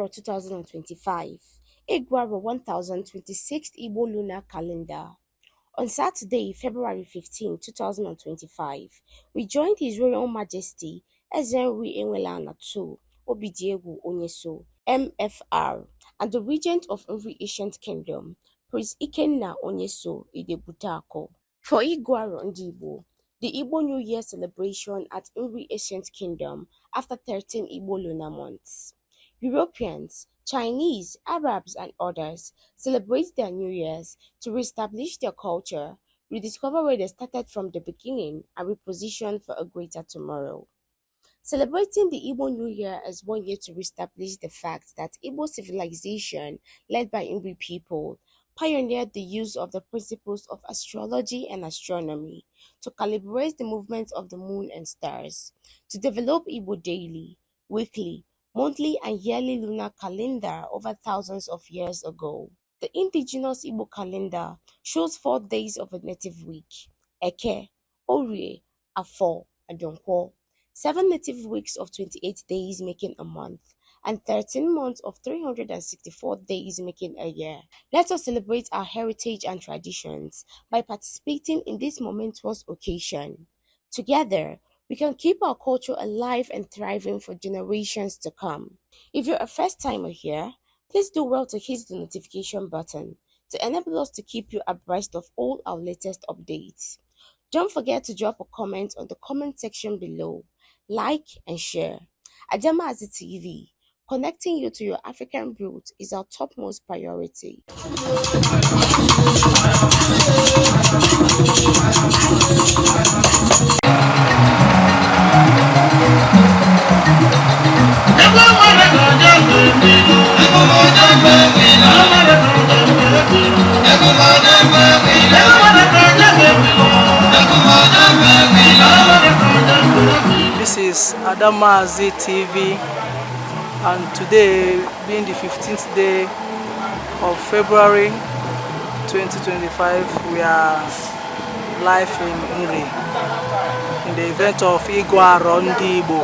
Ịgụarọ 2025, Ịgụarọ 1026th Igbo Lunar Calendar. On Saturday, February 15, 2025, we joined His Royal Majesty Nri Ancient Kingdom MFR, and the Regent of Nri Ancient Kingdom, Prince Ikenna Onyeso Idebutako, for Ịgụarọ ndị Igbo, the Igbo New Year celebration at Nri Ancient Kingdom after 13 Igbo lunar months. Europeans, Chinese, Arabs, and others celebrate their New Years to reestablish their culture, rediscover where they started from the beginning, and reposition for a greater tomorrow. Celebrating the Igbo New Year is 1 year to reestablish the fact that Igbo civilization, led by Nri people, pioneered the use of the principles of astrology and astronomy to calibrate the movements of the moon and stars, to develop Igbo daily, weekly, monthly, and yearly lunar calendar over thousands of years ago. The indigenous Igbo calendar shows 4 days of a native week: Eke, Orie, Afo, and Donkwo, 7 native weeks of 28 days making a month, and 13 months of 364 days making a year. Let us celebrate our heritage and traditions by participating in this momentous occasion. Together, we can keep our culture alive and thriving for generations to come. If you're a first-timer here, please do well to hit the notification button to enable us to keep you abreast of all our latest updates. Don't forget to drop a comment on the comment section below, like and share. Adamazi TV, connecting you to your African roots is our topmost priority. This is Adamazi TV, and today being the 15th day of February 2025, we are live in Nri in the event of Ịgụarọ ndị Igbo.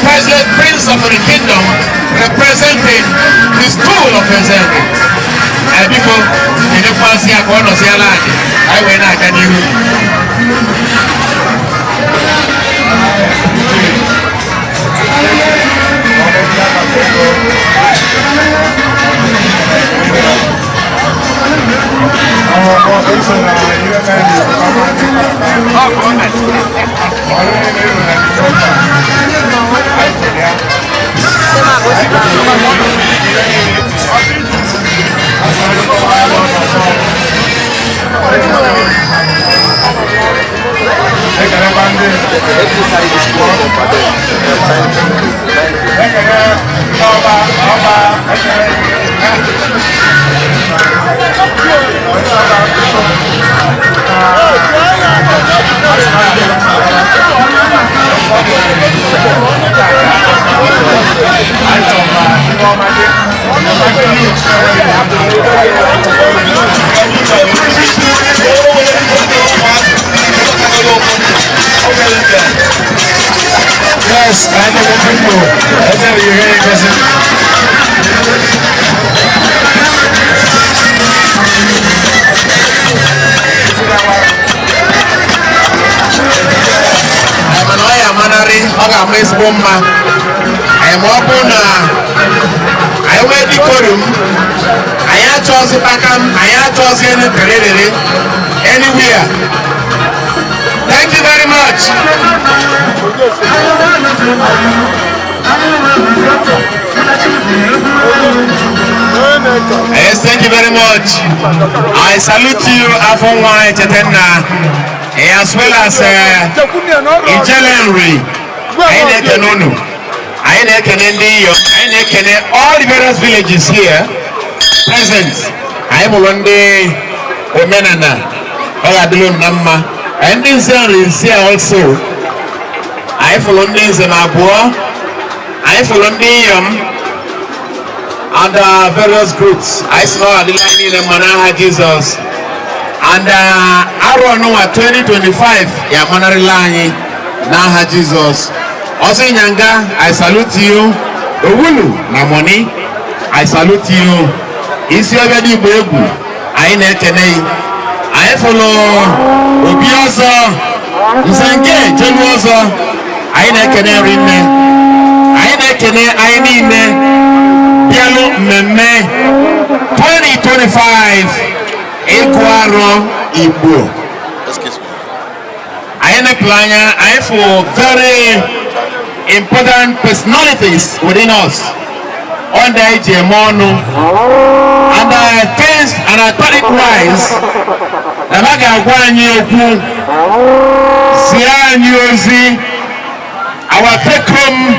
President Prince of the Kingdom, representing the school of Ezeke. People in the past year, I went out and anywhere. Thank you very much. Yes, thank you very much. I salute you, Afonwa Chetena, as well as Nri all the various villages here present. I am one day Omenana, Oladulun Nama, and this is here also. I follow this in Abua, I follow and various groups. I saw the line in the Manaha Jesus. And Aronoa 2025, Yamanari Lani, Naha Jesus. Also in Yanga, I salute you. Owulu, Namoni, I salute you. Is your ready, Bogu? I nekene. I follow Obioso, Nsange, Jenuoso. I nekene rine. I nekene, I nine. Piano Meme 2025. Ịgụarọ Igbo. I am a planner. I for very important personalities within us. On the Mono and I thanks and I thought it wise. Our take home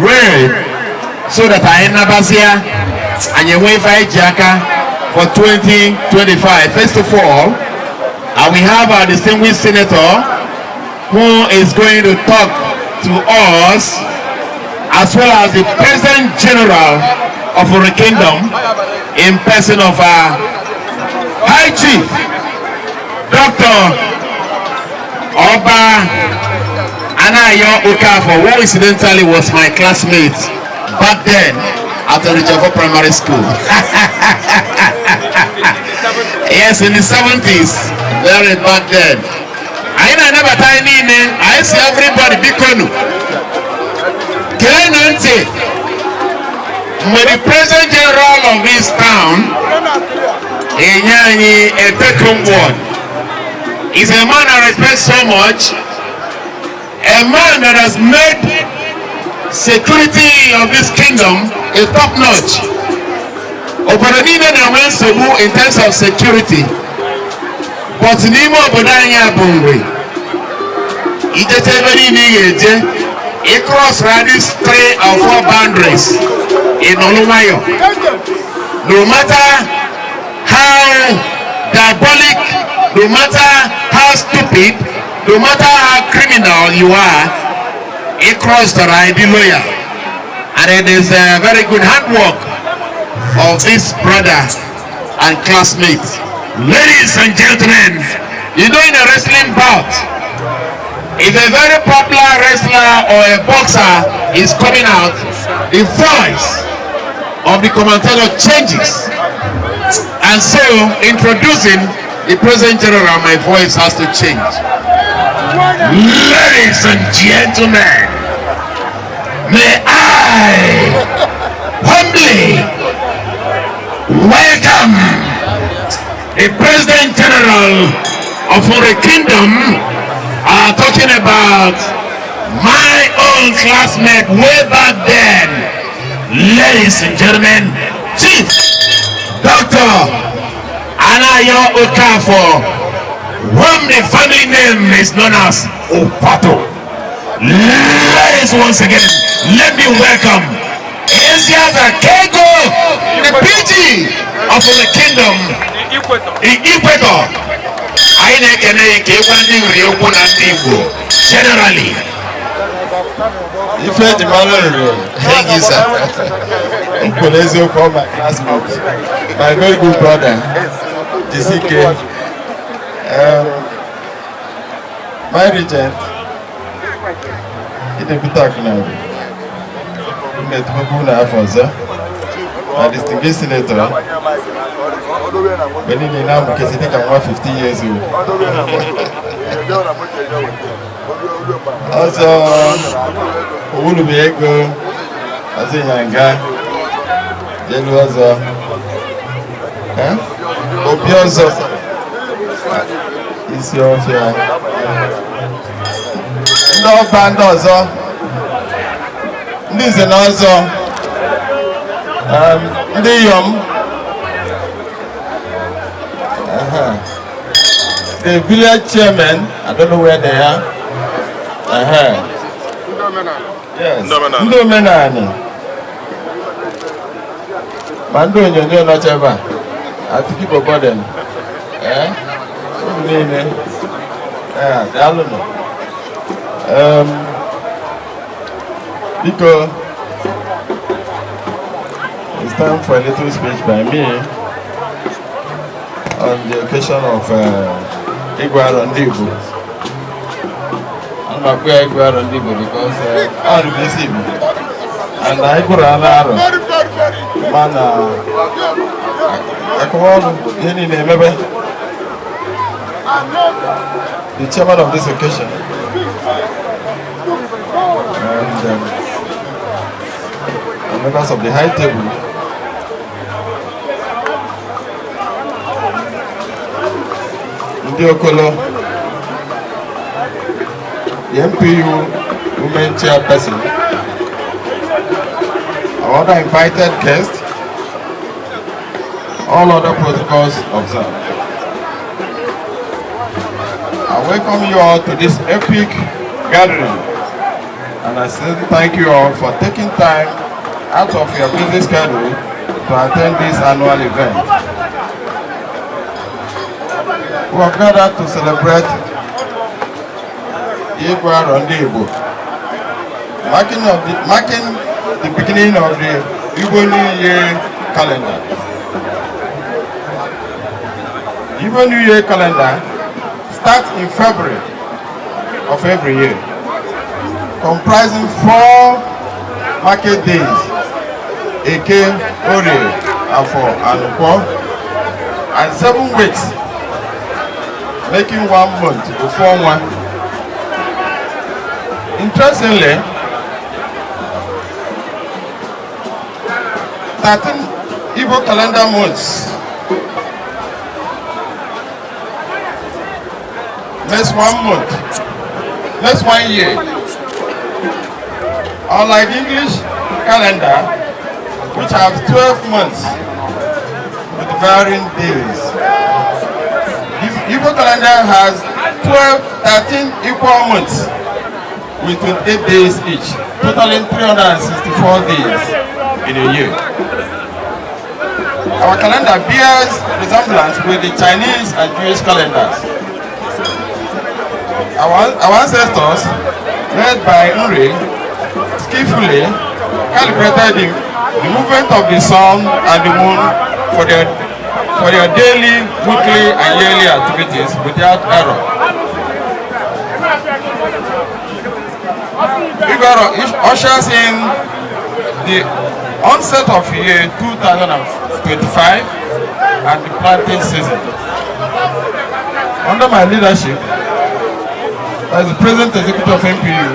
read so that I never see and you wait for Jaka for 2025. First of all, we have our distinguished senator who is going to talk to us, as well as the President General of our kingdom in person of our High Chief, Dr. Oba Anayo Okafor, who incidentally was my classmate back then at the Richard Primary School. Yes, in the 70s, very back then. I never tiny name. I see everybody bikonu. Kenanti, when the President General of this town, Enyani Etekumwon, is a man I respect so much, a man that has made security of this kingdom a top notch. Obodanine na wensobu in terms of security, but nimo obodanya bungwe. Iteteveri niyeje, it cross these 3 or 4 boundaries in Olumayo. No matter how diabolic, no matter how stupid, no matter how criminal you are, it crossed the ID lawyer. And it is a very good handwork of this brother and classmate. Ladies and gentlemen, you know in a wrestling bout, if a very popular wrestler or a boxer is coming out, the voice of the commentator changes. And so, introducing the President General, my voice has to change. Ladies and gentlemen, may I humbly welcome the President General of our kingdom, talking about my own classmate way back then. Ladies and gentlemen, Chief Dr. Anayo Okafor, whom the family name is known as Opato. Ladies, once again, let me welcome Eziaza Kego, the PG of the kingdom, the Equator. I generally. Thank you, sir. My classmate, my very good brother, DCK, my regent, idebute akụ na mmetụkwu na afọ ọzọ na distinguished senator mgbe niile na-amụkezi dịka nwa 50 years old. ọzọ owulube ego ọzọ ịnyanga jelu ọzọ obi ọzọ isi ọfịa ndị ọba ndị ọzọ ndị nze na ọzọ ndị inyom the village chairman, I don't know where they are. Yes. Ndo menani. Mando nyonyo na cheba. Atiki boboden. Nene. They all know. Because it's time for a little speech by me on the occasion of Ịgụarọ ndị Igbo. I'm not going to Ịgụarọ ndị Igbo because all the basic and I go around arrow. Man, I come on, any name, the chairman of this occasion, and members of the high table. Okolo, the MPU women chairperson, our other invited guests, all other protocols observed. I welcome you all to this epic gathering, and I say thank you all for taking time out of your busy schedule to attend this annual event. We are gathered to celebrate Ịgụarọ ndị Igbo, marking the beginning of the Igbo New Year calendar. The Igbo New Year calendar starts in February of every year, comprising 4 market days: Eke, Orie, Afọ, and Nkwo, and 7 weeks, making 1 month before one. Interestingly, 13 Igbo calendar months makes 1 month, makes 1 year. Unlike English calendar, which have 12 months with varying days, Igbo calendar has 13 equal months with 28 days each, totaling 364 days in a year. Our calendar bears resemblance with the Chinese and Jewish calendars. Our ancestors, led by Nri, skillfully calibrated the movement of the sun and the moon for their daily, weekly, and yearly activities without error. Ịgụarọ ushers in the onset of year 2025 and the planting season. Under my leadership, as the President Executive of MPU,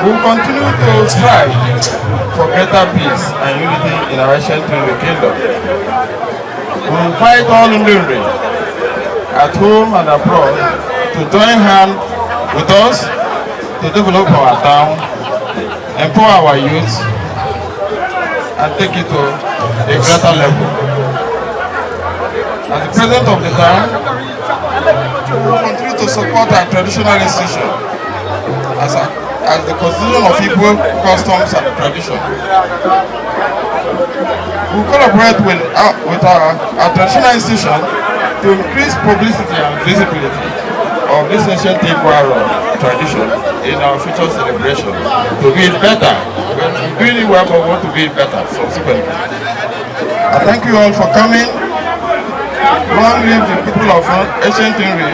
we will continue to strive for greater peace and unity in our ancient kingdom. We invite all Nri at home and abroad to join hands with us to develop our town, empower our youth, and take it to a greater level. As the president of the town, we will continue to support our traditional institution as the constitution of Igbo customs and tradition. We will collaborate with our traditional institution to increase publicity and visibility of this ancient Ịgụarọ tradition in our future celebration, to be better. We're doing it well, but we want to be better subsequently. I thank you all for coming. Long live the people of ancient Nri.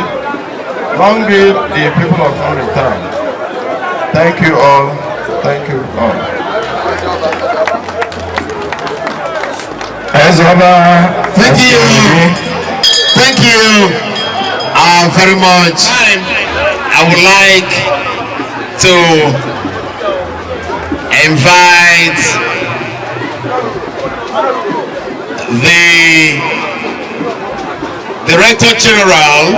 Long live the people of Nri town. Thank you all. Thank you all. Thank you. Thank you very much. I would like to invite the Director General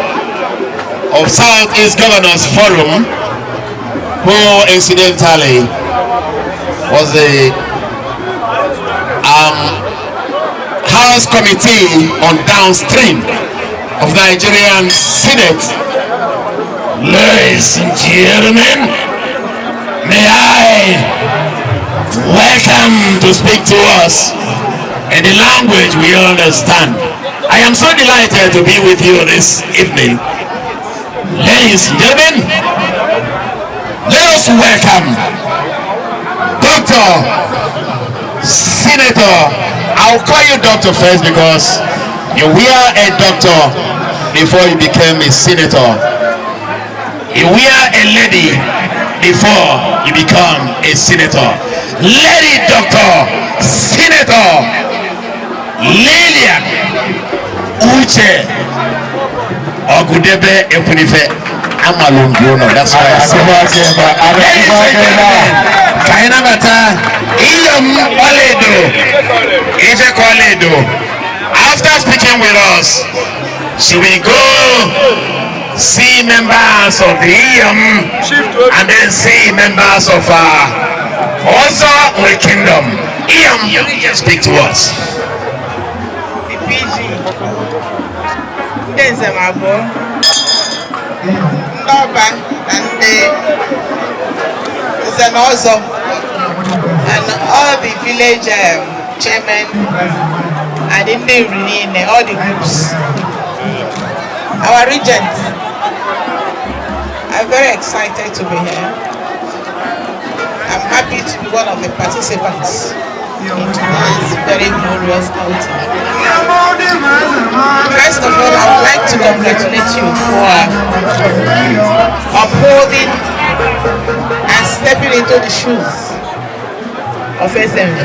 of Southeast Governors Forum, who incidentally was the House Committee on Downstream of Nigerian Senate. Ladies and gentlemen, may I welcome to speak to us in the language we understand. I am so delighted to be with you this evening. Ladies and gentlemen, let us welcome Dr. Senator. I'll call you doctor first because you were a doctor before you became a senator. You were a lady before you become a senator. Lady Doctor Senator Lilian Uche Ogudebe Ekunife Amalungiono. That's why I said Kaina Bata Iyom Oledo Ife Koledo. After speaking with us, she will go see members of the Iyom and then see members of also the kingdom. Iyom, you can just speak to us. The PG. There's a mabo. Noba and there's an also and all the village chairmen and in the all the groups. Our regent. I'm very excited to be here. I'm happy to be one of the participants in today's very glorious outing. First of all, I would like to congratulate you for upholding and stepping into the shoes of SMV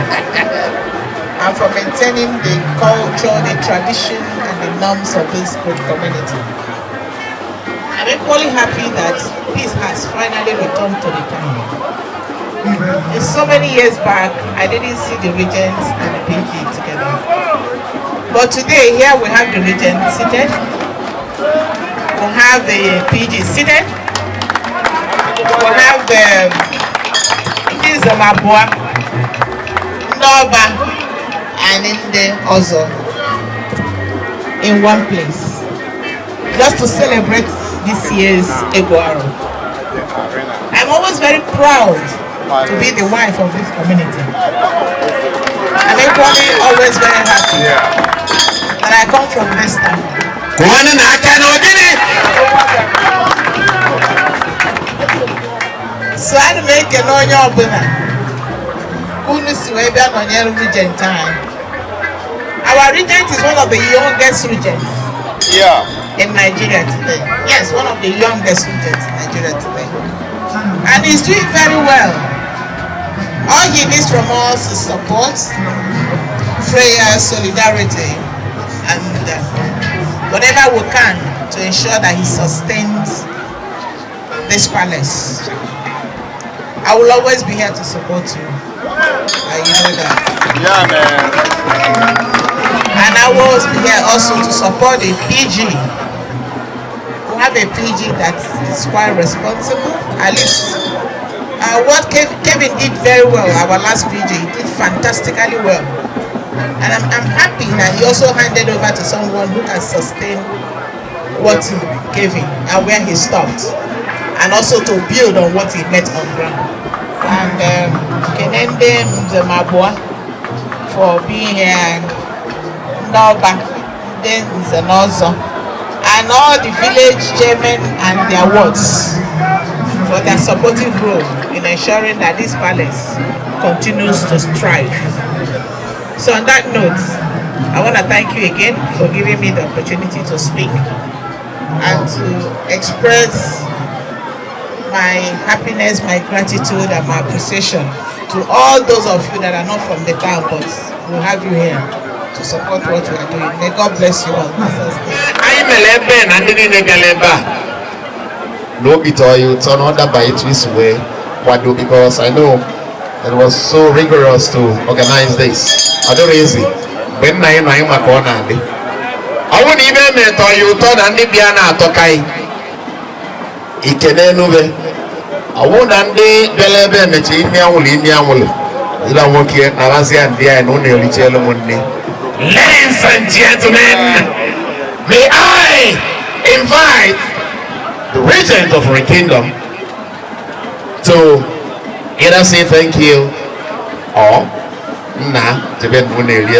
and for maintaining the culture, the tradition, and the norms of this good community. I'm equally happy that peace has finally returned to the town. So many years back, I didn't see the regents and the PG together. But today, here we have the regent seated. We have the PG seated. We have the Mabua, Noba, and in the Ozo in one place, just to celebrate this year's Ịgụarọ. I'm always very proud to be the wife of this community. I'm equally always very happy that I come from this town. So I make an onyo buna. Regent time. Our regent is one of the youngest regents. In Nigeria today. Yes, one of the youngest regents in Nigeria today. And he's doing very well. All he needs from us is support, prayer, solidarity, and whatever we can to ensure that he sustains this palace. I will always be here to support you. You know that. Yeah, man. And I will always be here also to support the PG. We have a PG that is quite responsible. At least what Kevin did very well, our last PG, he did fantastically well. And I'm happy that he also handed over to someone who can sustain what he gave him and where he stopped. And also to build on what he met on ground. And Kenende Mzemabua for being here, Noba, then Zenozo, and all the village chairmen and their wards for their supportive role in ensuring that this palace continues to strive. So on that note, I want to thank you again for giving me the opportunity to speak and to express my happiness, my gratitude, and my appreciation to all those of you that are not from the town, but we have you here to support what we are doing. May God bless you all. No bit or you turn on that by it this way. What do, because I know it was so rigorous to organize this. I don't easy. When I know my corner, I wouldn't even met or you turn and the piano to Kai. It can anyway. I won't undo Belebe Metimia will in Yamul. You don't work here, Navasia and Dia and only Richel Monday. Ladies and gentlemen, may I invite the regent of our kingdom to either say thank you or nah to be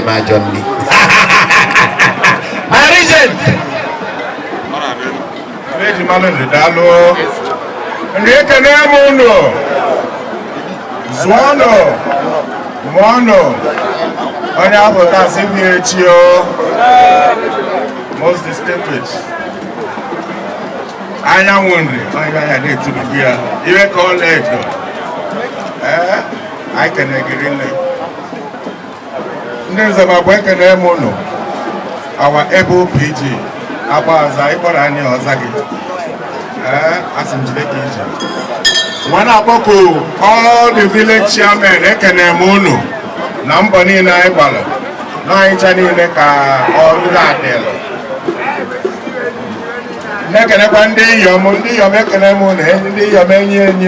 my Johnny. My regent. Most distinguished. I am wondering, I need to be here. You call it. I can agree in it. There's a working mono. Our able PG. Abaza, Iborani or Zagi. As in the one apoko, all the village chairmen, Ekenemono, Nampani na Ibala, Nainchani Neka, all that. Nekanapandi, Yomundi, Yomekanamon, Hendy, Yomanian,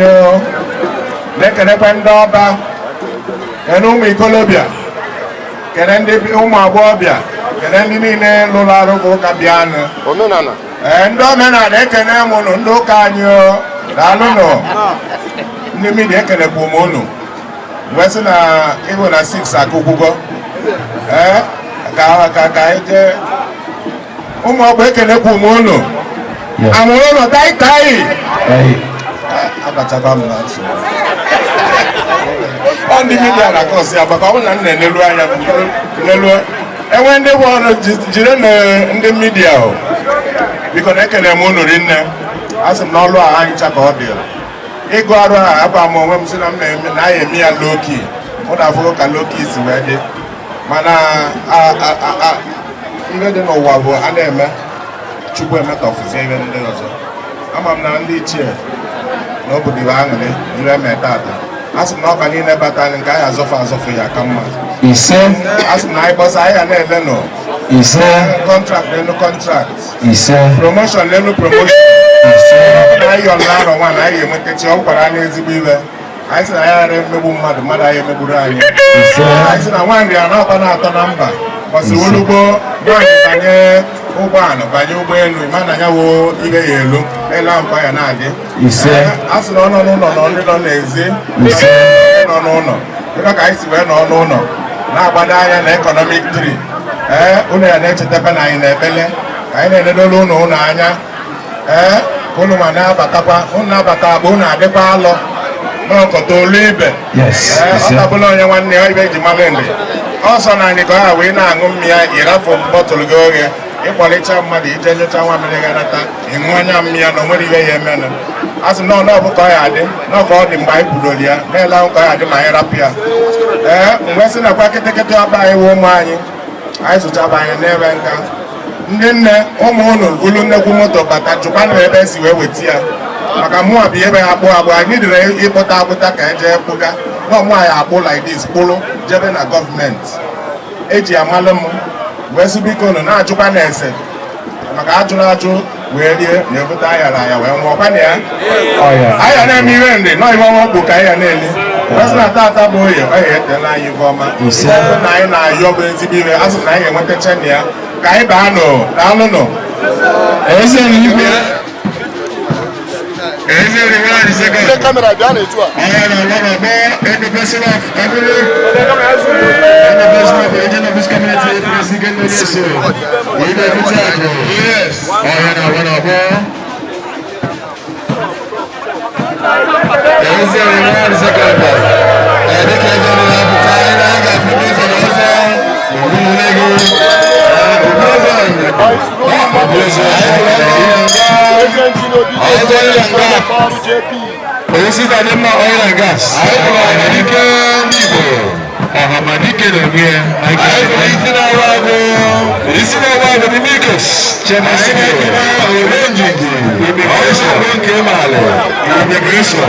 Nekanapandaba, Kanumi Colobia, Kanandi Uma Bobia, Kanandi Lolaro Cabiana, and Domina, Nekanamon, no Canyo, Dalono, Nimi Nekanapumono, Western, even a 6 Akugo, Kaka, Uma Bekanapumono. I'm going to die. On the media, I can see about and when they want to in the media, because I can in there as a no law. I check out there. Ịgụarọ abamo when I am here low key. What I've got low key is ready. Mana, even the no wabo, and Chukwu emeka ọfụzi ebe ndị ọzọ. Ama m na ndị ichie na obodo iwe aṅụrị ire emeta ata. Asị m na ọka niile batara nke anyị azọfụ ya ka mma. Ise. Asị m na anyị bọsa anyị na-ele nọ. Ise. Contract n'elu contract. Ise. Promotion n'elu promotion. Ise. Na anyị yọrọ n'arọ nwa na anyị enwetachi ọ gwara anyị ezigbo iwe. Anyị sị na anyị ghara emegbu mmadụ anyị emegburu anyị. Ise. Anyị sị na nwaanyị a na-atọ na mba. Bọsị wolugbo nwaanyị banye ụgbọala banye ụgbọelu mana ya wo ibe ya elu ele nkwa ya na-adị ise asị na ọ nọ n'ụlọ na ndị nọ n'ezi ise nọ n'ụlọ dịka ka anyị si wee nọ n'ụlọ na-agbado anya na economic tree ụlọ ya na-echetebe na anyị na-ekpele ka anyị na-enedolu ụlọ anya ka ụlọ ma na-abatakwa ụlọ na-abata agba ụlọ adịkwa alọ n'ọkọta olu ibe ọ tabụla onye nwanne ya ibe ji mara nri ọsọ na anyị ka ọ ha wee na-aṅụ mmiri ịrafụ bọtụlụ gị oge ịkwalịcha mmadụ ije nyocha nwa mmiri ga-anata ịṅụ anya mmiri na onwere ihe ya emenụ a sị nọọ n'ọbụ ka ọ ya adị n'ọka ọ dị mgbe anyị kwudoro ya meela ahụ ka ọ ya adị ma anyị rapụ ya mgbe sị nakwa kịtịkịtị ọba anyị wụ ụmụ anyị zụchaba anyị n'ebe nka ndị nne ụmụ ụnụ bulu nnekwu moto bata chụkwanụ ebe esi wee weta ya maka mụnwa bụ ebe ha kpụọ agbụ anyị dịrị ịkpụta akpụta ka eje kpụga n'ọmụ anyị akpụ like this kpụrụ jebe na gọọmenti eji amalụ m wee sị biko nụ na-ajụkwa na ese maka ajụrụ ajụ wee rie na-ebute ayara aya wee nwụọkwa na ya aya na-eme ihe ndị nọ ihe ọnwa bụ ka aya na-eli wesị na tata bụ oye ọ ya etela anyị ife ọma na anyị na-ayọ bụ ezigbo ihe a sị na anyị enwetacha na ya ka anyị baa nụ daalụ nụ The camera behind it too. I am the person of every and the person of the agent of this community, President Nelson. We will be charged. Yes. I am one of them. There is a reward second. I think I don't have time. I got to do some other. JP. Adama Oil and Gas. Ahamadike Levia. This is our Dominicus. Immigration.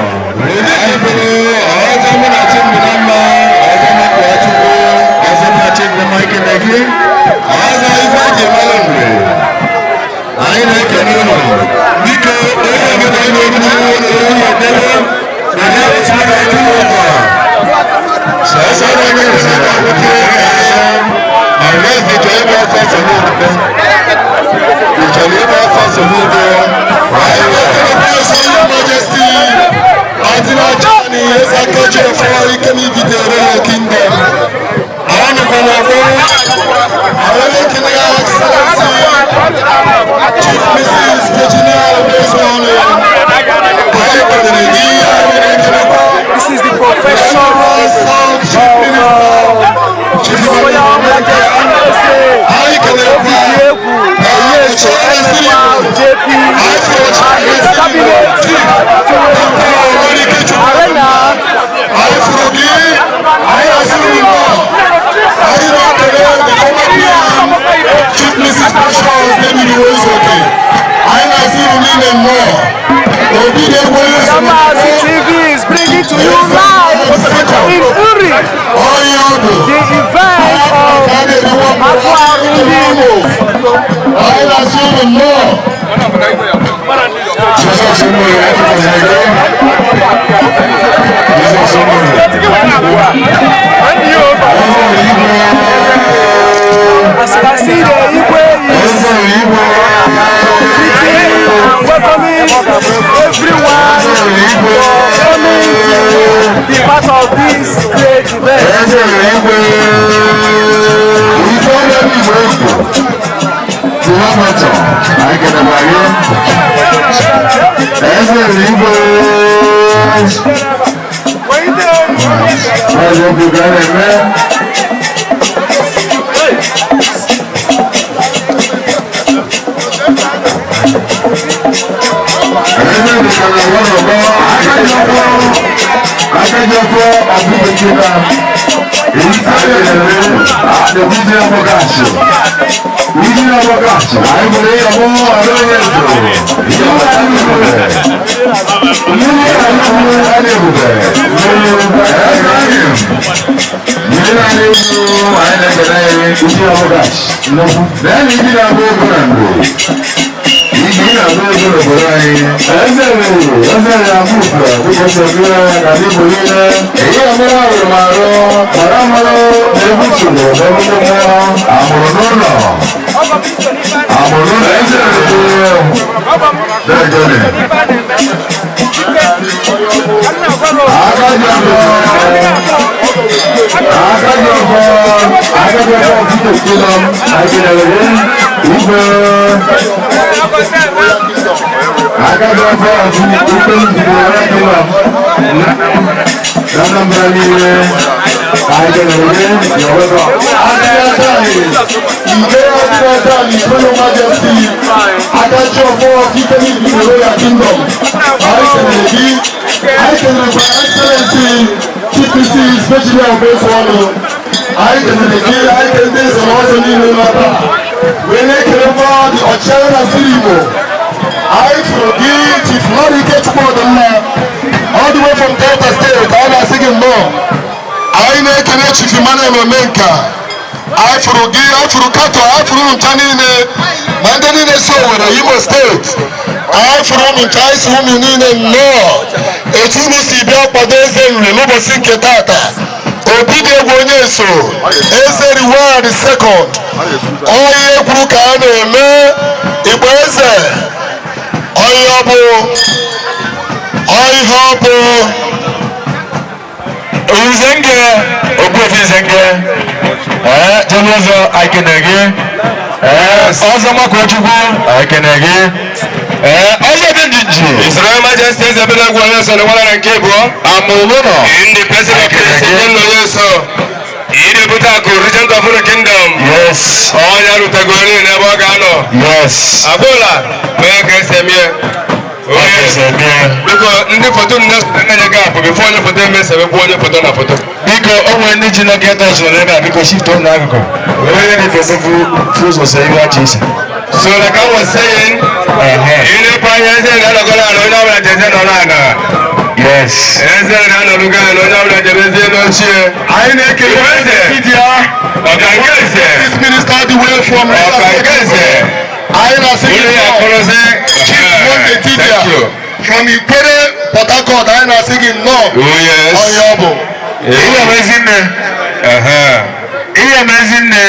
This is the profession Adamazi TV is bringing to you live in Nri, the event of as you can see, the Igbo is welcoming everyone to be part of this great event. Royal Kingdom. Excellency, TPC, especially on this one. I can this also need when they came about the Ochana Siribo. I forgive Chief Marike Chukwudemma all the way from Delta State. I was singing more. I make a Chief Emmanuel Menka. I forgot Mandanine Sowara, Imo State. I from Chais Women no. Etunu Sibia Padezen, Remobosi Ketata. Obide Woneso. Eze reward second. Oye Brukane me Ibeze. Oyabo. Oyabo. Uzenge. Obufi Zenge. Jolozo Aikenege. Ozama Kwachubu Aikenege. His Royal Majesty is a bit of one on the one and cable. In the president of Idebutaku, regent of the kingdom. Yes. All Yarutagoni and Abagano. Yes. Abola, where can Samir? Because ndị foto na-enye gap before onye foto emesebe onye foto na foto. Biko onwe ndị ji nọkịta touch na ebe a biko shift on n'akụkụ. Onye na-efefe fuso sị ihe achị isi. So like I was saying, ile panya eze na-alọgọla ala onye ọbụla jeze nọ n'ala. Yes. Eze na-alọgọla ala onye ọbụla jeze n'ochie. Anyị na-ekele eze. Ọkangeze. This minister the way from Ọkangeze. Anyị na-asị gị from Ikwere Port Harcourt anyị na-asị gị nnọọ. Onye ọ bụ. Ihe mezi nne. Ihe mezi nne.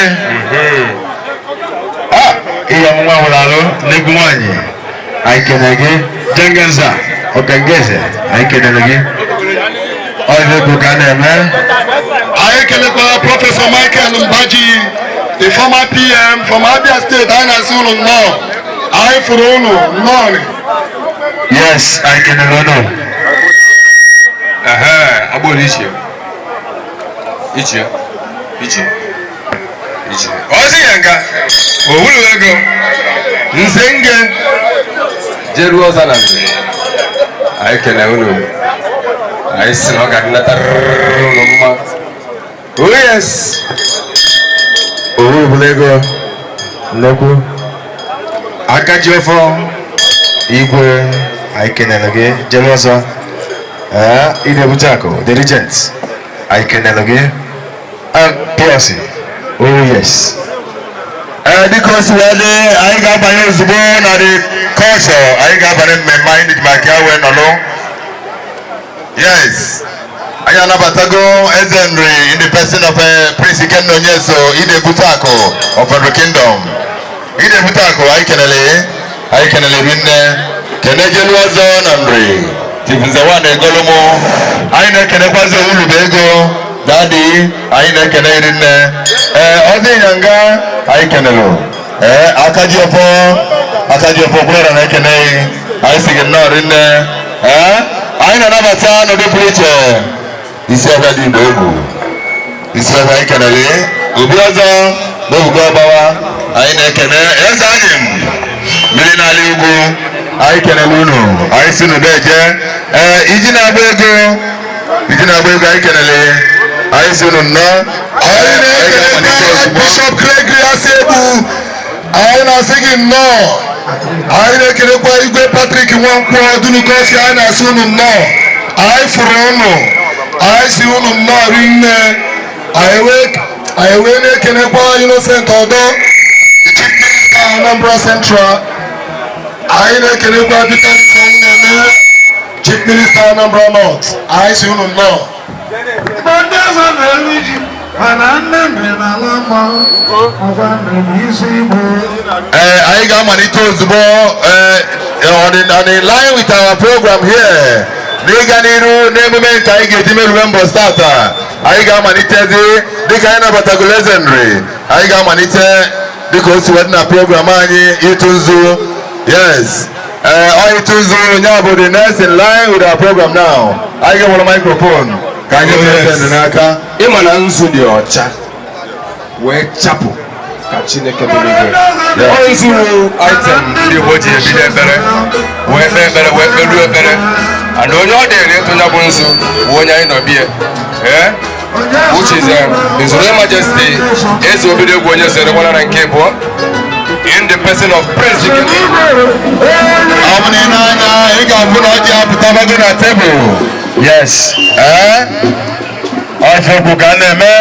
Ihe nwa nwụrụ arụ n'egwu nwanyị. Anyị kene gị. Jengenza. Ọkangeze. Anyị kenere gị. Ọjọ́ egwu ka na-eme. Anyị kelekwa Prọfesọ Michael Mbaji, the former PM from Abia State. Anyị na-asị unu nnọọ. Anyị fụrụ unu nnọọ. Yes, anyị kenere unu. Agbụrụ ichie. Ichie. Ozi ya nga. Owulu ego. Nze nge. Jeru ọza na nze. Anyị kene unu. Anyị si na ọ ga-adịnata unu mma. Oh yes. Owulu bụla ego. Nnekwu. Aka ji ọfọ. Igwe. Anyị kenere gị. Jeru ọzọ. Ị na-ebute akụ. The regent. Anyị kenere gị. PLC. Oh yes. Dịka o si wee dị, anyị ga-abanye ozugbo na the culture. Anyị ga-abanye mmemme anyị dị maka ya wee nọlụ. Yes. Anyị anabatago Eze Nri in the person of Prince Ikenna Onyeso, Idebute Akụ of Nri Kingdom. Idebute Akụ, anyị kenele rinne. Kene jelu ọzọ na Nri. Tifunzewa na-egolomo. Anyị na-ekenekwazi Owulu ego. Daddy, anyị na-ekene rinne. Ọzọ ịnyanga, anyị kenelu. Akajiọfọ brọda na-ekene. Anyị si gị nnọọ rinne. Anyị na-anabata n'ụdị pụrụ iche. Isi ọbịa dị Igbo egwu. Isi ọbịa anyị kenele. Obi ọzọ n'obugo ọgbawa. Anyị na-ekene. Eze anyị mmiri n'ala ugwu. Anyị kenele unu. Anyị si n'ụdị eje. Iji na-agba ego. Anyị kenele. Anyị si unu nnọọ. Anyị na-ekele Bishop Gregory Asegbu. Anyị na-asị gị nnọọ. Anyị na-ekelekwa Igwe Patrick Nwankwọ Dunukosi. Anyị na-asị unu nnọọ. Anyị fụrụ unu. Anyị si unu nnọọ rinne. Anyị wee na-ekelekwa Innocent Odo, the Chief Minister Anambra Central. Anyị na-ekelekwa Peter Neme, Chief Minister Anambra North. Anyị si unu nnọọ. Anyị ga-amalite ozugbo on the line with our program here. N'ịga n'iru n'emume nke anyị ga-eji merube mbọ stata. Anyị ga-amalitezi dịka anyị nabatago Eze Nri. Anyị ga-amalite dịka o si wee dị na program anyị ịtụ nzu. Yes. Ọ ịtụ nzu ya bụ the next in line with our program now. Anyị ga-enwere microphone ka anyị nwere n'aka. Ịma na nzu dị ọcha wee chapụ ka Chineke dị n'igwe. Nzu item ndị Igbo ji ebido ekpere wee kpee ekpere wee kperuo ekpere. And onye ọ dịrị ịtụnya bụ nzu bụ onye anyị nọbie. Which is His Royal Majesty Eze Obidegwu onye sere gbara na nke abụọ in the person of Prince Ikenna. Ọ bụ n'anya ị ga-abụ na ọ ji apụtabago na tebụl. Yes. Ọfọ okwu ka a na-eme.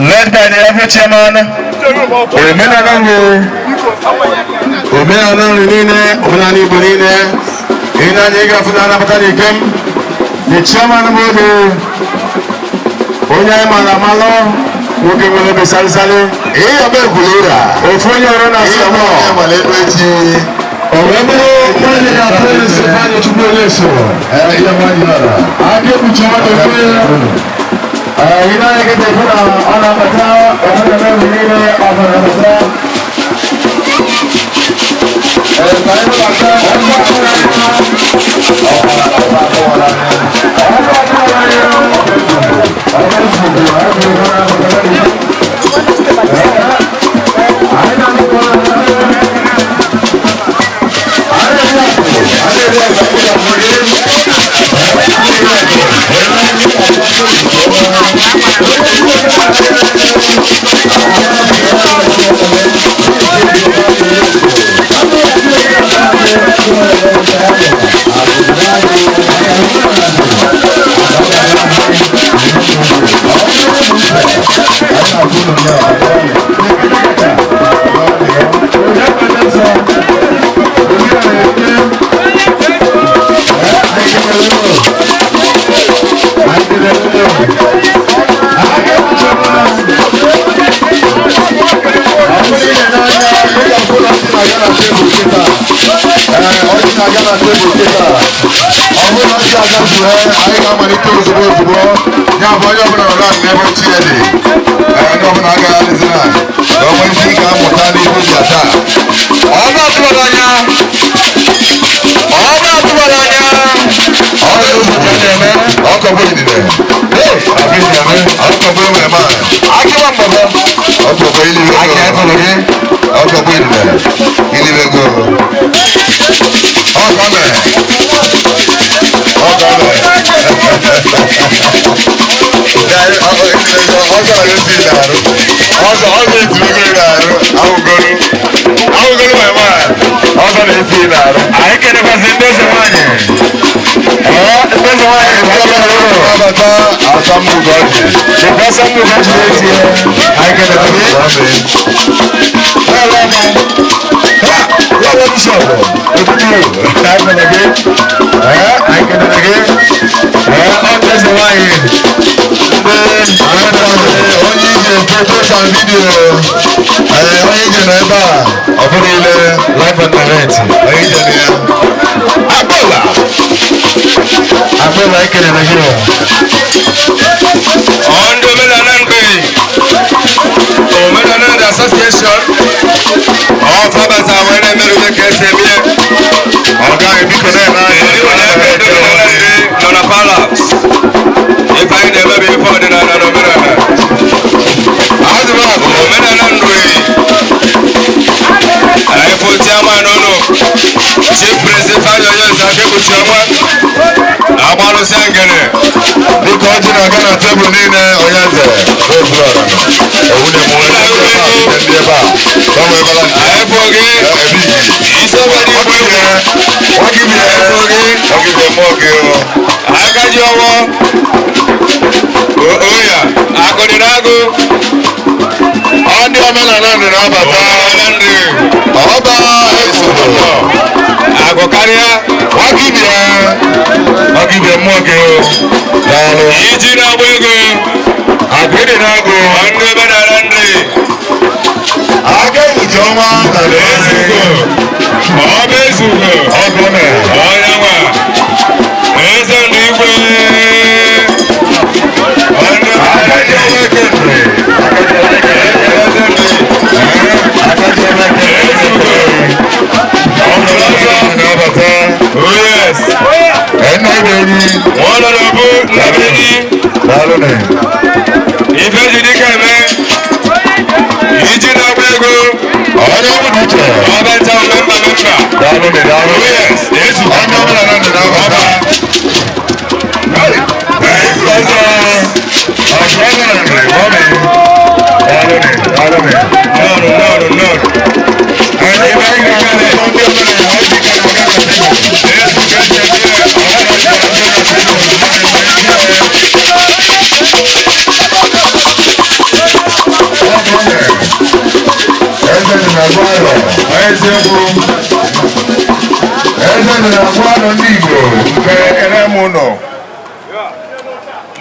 Led by the every chairman. Omenala nri niile, omenala Igbo niile. Ị na-anya ị ga-afụ na anabata n'ikem. The chairman bụ onye anyị mara amalụ. Nwoke nwere obi salịsalị. Ihe ọba egwulera. Ofu onye ọrụ na-asị ọmụ. Ihe ọmala ebe echi. Ọmụmụ nwanyị na Prince Ifeanyi Chukwu Onyeso. Ihe nwanyị nara. Aka ekpuchi mmadụ okwe. Ihe na-anya gị bụ na ọ na-abata omenala nri niile ọ na-abata.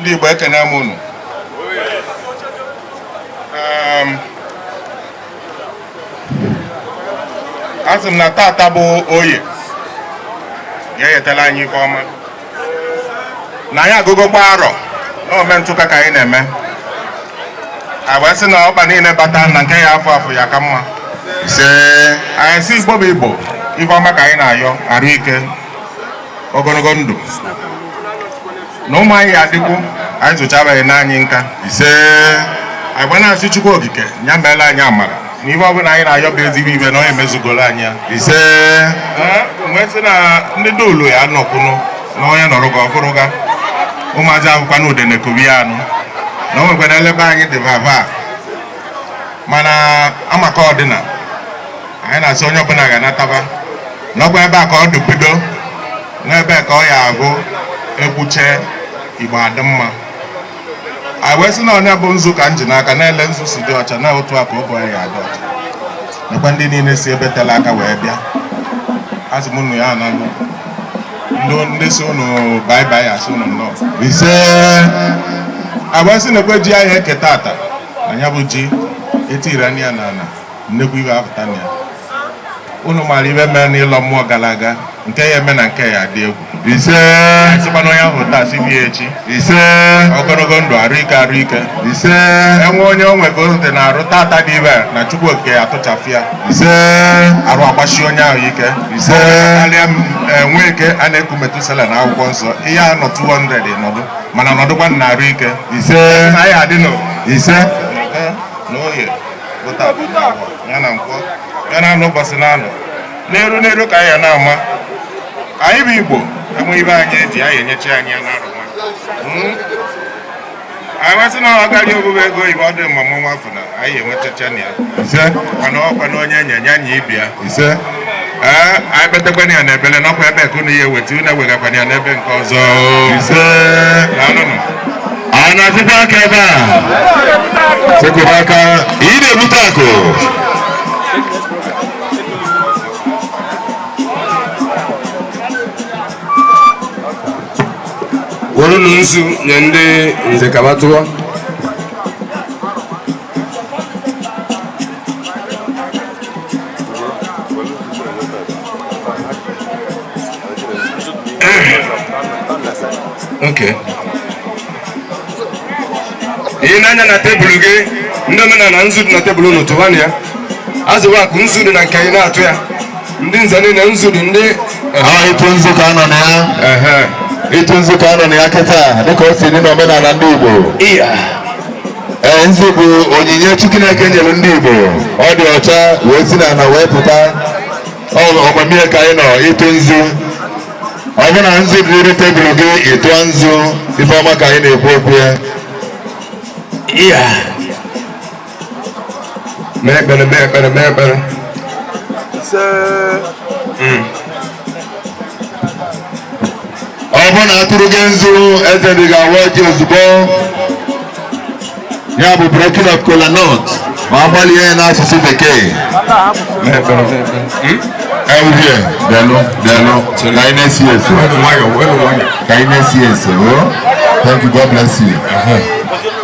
Ndị Igbo ekene m unu. Asị m na tata bụ oye ga-eyetela anyị ife ọma na anyị agụgokwa arọ na omentụka ka anyị na-eme agba sị na ọkpa niile bata na nke ya afọ ya ka mma ise anyị si Igbo bụ Igbo ife ọma ka anyị na-ayọ arụ ike ogologo ndụ na ụmụ anyị adịkwu anyị zụchabeghị n'anyị nka ise agba na-asị Chukwu okike ya meela anyị amara n'ife ọbụla anyị na-ayọ bụ ezigbo ibe na onye emezugoro anyị ya ise wee sị na ndị dolu ya nọkwụnụ na onye nọrọ ga ọfụrụ ga ụmụazị akwụkwa na udene kobi ya anụ na o nwekwana elebe anyị dị vava mana amaka ọdịna anyị na-asị onye ọbụla ga-anataba n'ọgwa ebe a ka ọ dụbido n'ebe ka ọ ya agụ ekwuche Igbo adị mma anyị wee sị na onye bụ nzu ka m ji n'aka na-ele nzu si dị ọcha na otu a ka ụbọ ya adị ọcha nekwa ndị niile si ebe tela aka wee bịa azụ m unu ya analụ ndị si unu baibai asị unu nnọọ ise agba sị na-ekwe ji ahịa eketa ata anya bụ ji etiri anya na ana nnekwu ibe apụta na ya unu mara ibe mere n'ịlọ mmụọ gara aga nke ya eme na nke ya adị egwu ise sịkwana onye ahụ taa si bịa echi ise ogologo ndụ arụ ike ise enwe onye o nwego dị na arụ tata dị ibe na Chukwu Okike atụchafịa ise arụ agbashi onye ahụ ike ise karịa enwe ike a na-eku Metusela na akwụkwọ nsọ ihe a nọ 200 nọdụ mana nọdụkwa na arụ ike ise na ya adị ise na oye bụta ya na nkwọ ya na anụ ụbọchị na anụ n'elu ka anyị ya na-ama anyị bụ Igbo enwe ibe anyị eji anyị enyechi anyị ya na-arụ anyị nwesị na ọ gaghị obube ego ibe ọ dị mmamụ nwafọ na anyị enwetacha na ya ise mana ọkwa na onye enye anya ibi ya ise anyị kpetakwana ya n'ebele n'ọkwa ebe ka unu ya eweta unu ewegakwana ya n'ebe nke ọzọ ise na anụnụ a na-atụkwa aka ebe a sekụba aka ị na-ebute akụ were na nzu nye ndị nze kabatụwa okay ihe n'anya na tebụl gị ndị omenala nzu dị na tebụl unu tụbanụ ya azụwa akụ nzu dị na nke anyị na-atụ ya ndị nze niile nzu dị ndị ịtụ nzu ka anọ na ya ịtụ nzu ka anọ na ya kịta dịka o si dị n'omenala ndị Igbo nzu bụ onyinye Chineke nyere ndị Igbo ọ dị ọcha wee si n'ala wee pụta ọmamihe ka anyị nọ ịtụ nzu ọ bụ na nzu dịrị tebụl gị ịtụọ nzu ife ọma ka anyị na-ekwu okwu ya mee ekpere ọ bụ na atụrụ gị nzu eze dị ga-awa ji ozugbo ya bụ breaking of kola nut ma agbalie ya n'asụsụ bekee Elvie, delu, ka anyị na-esi eso ka anyị na-esi eso thank you, God bless you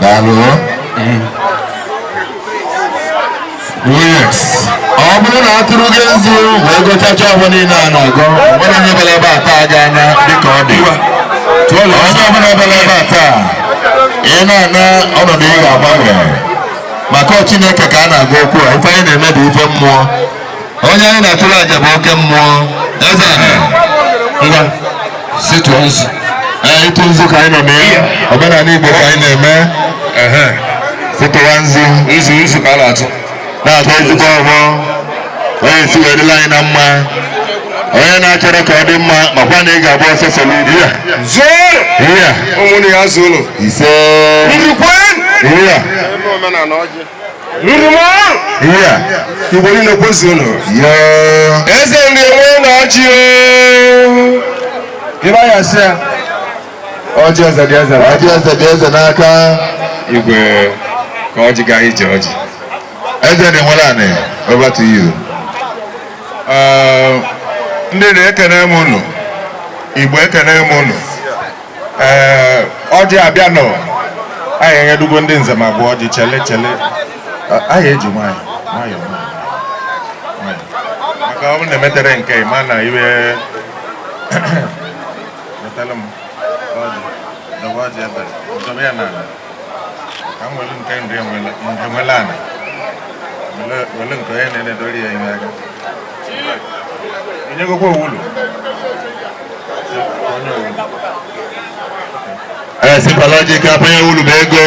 daalụ yes ọ bụrụ na atụrụ gị nzu wee gochacha ọgbọ niile a na-agọ nwere onye bịara ebe a taa ga anya dịka ọ dị onye ọbụla bịara ebe a taa ị na-ana ọnọdụ ị ga-agbanwe maka Chineke ka a na-agụ okwu a ife anyị na-eme bụ ife mmụọ onye anyị na-atụrụ aja bụ oke mmụọ eze ngwa situo nzu ịtụ nzu ka anyị nọ na ya omenala Igbo ka anyị na-eme situwa nzu ka a na-atụ na-atụ ezigbo ọgbọ onye si wee dịla anyị na mma onye na-achọrọ ka ọ dị mma makwa na ị ga-agba ọsọ solidi ya ụmụnne ya zụ ụlọ ise Igbo niile kwezu ụlọ eze nri enwe na ọjị ịba ya sị ya ọjị eze dị eze n'aka igwe ka ọjị gaa ije ọjị eze dị nwere anị over to you ndị na-ekene m unu Igbo ekene m unu ọjị abịa nọ anyị enyedugo ndị nze ma bụ ọjị chele anyị eji nwayọ maka ọ bụrụ na emetere nke ma na iwe metara m ọjị ebe dobe ya n'ala ka m nwere nke nri enwela ana wele nke onye na-edori ya ime aga inyegokwa owulu onye owulu sipalaji ka apanye owulu bụ ego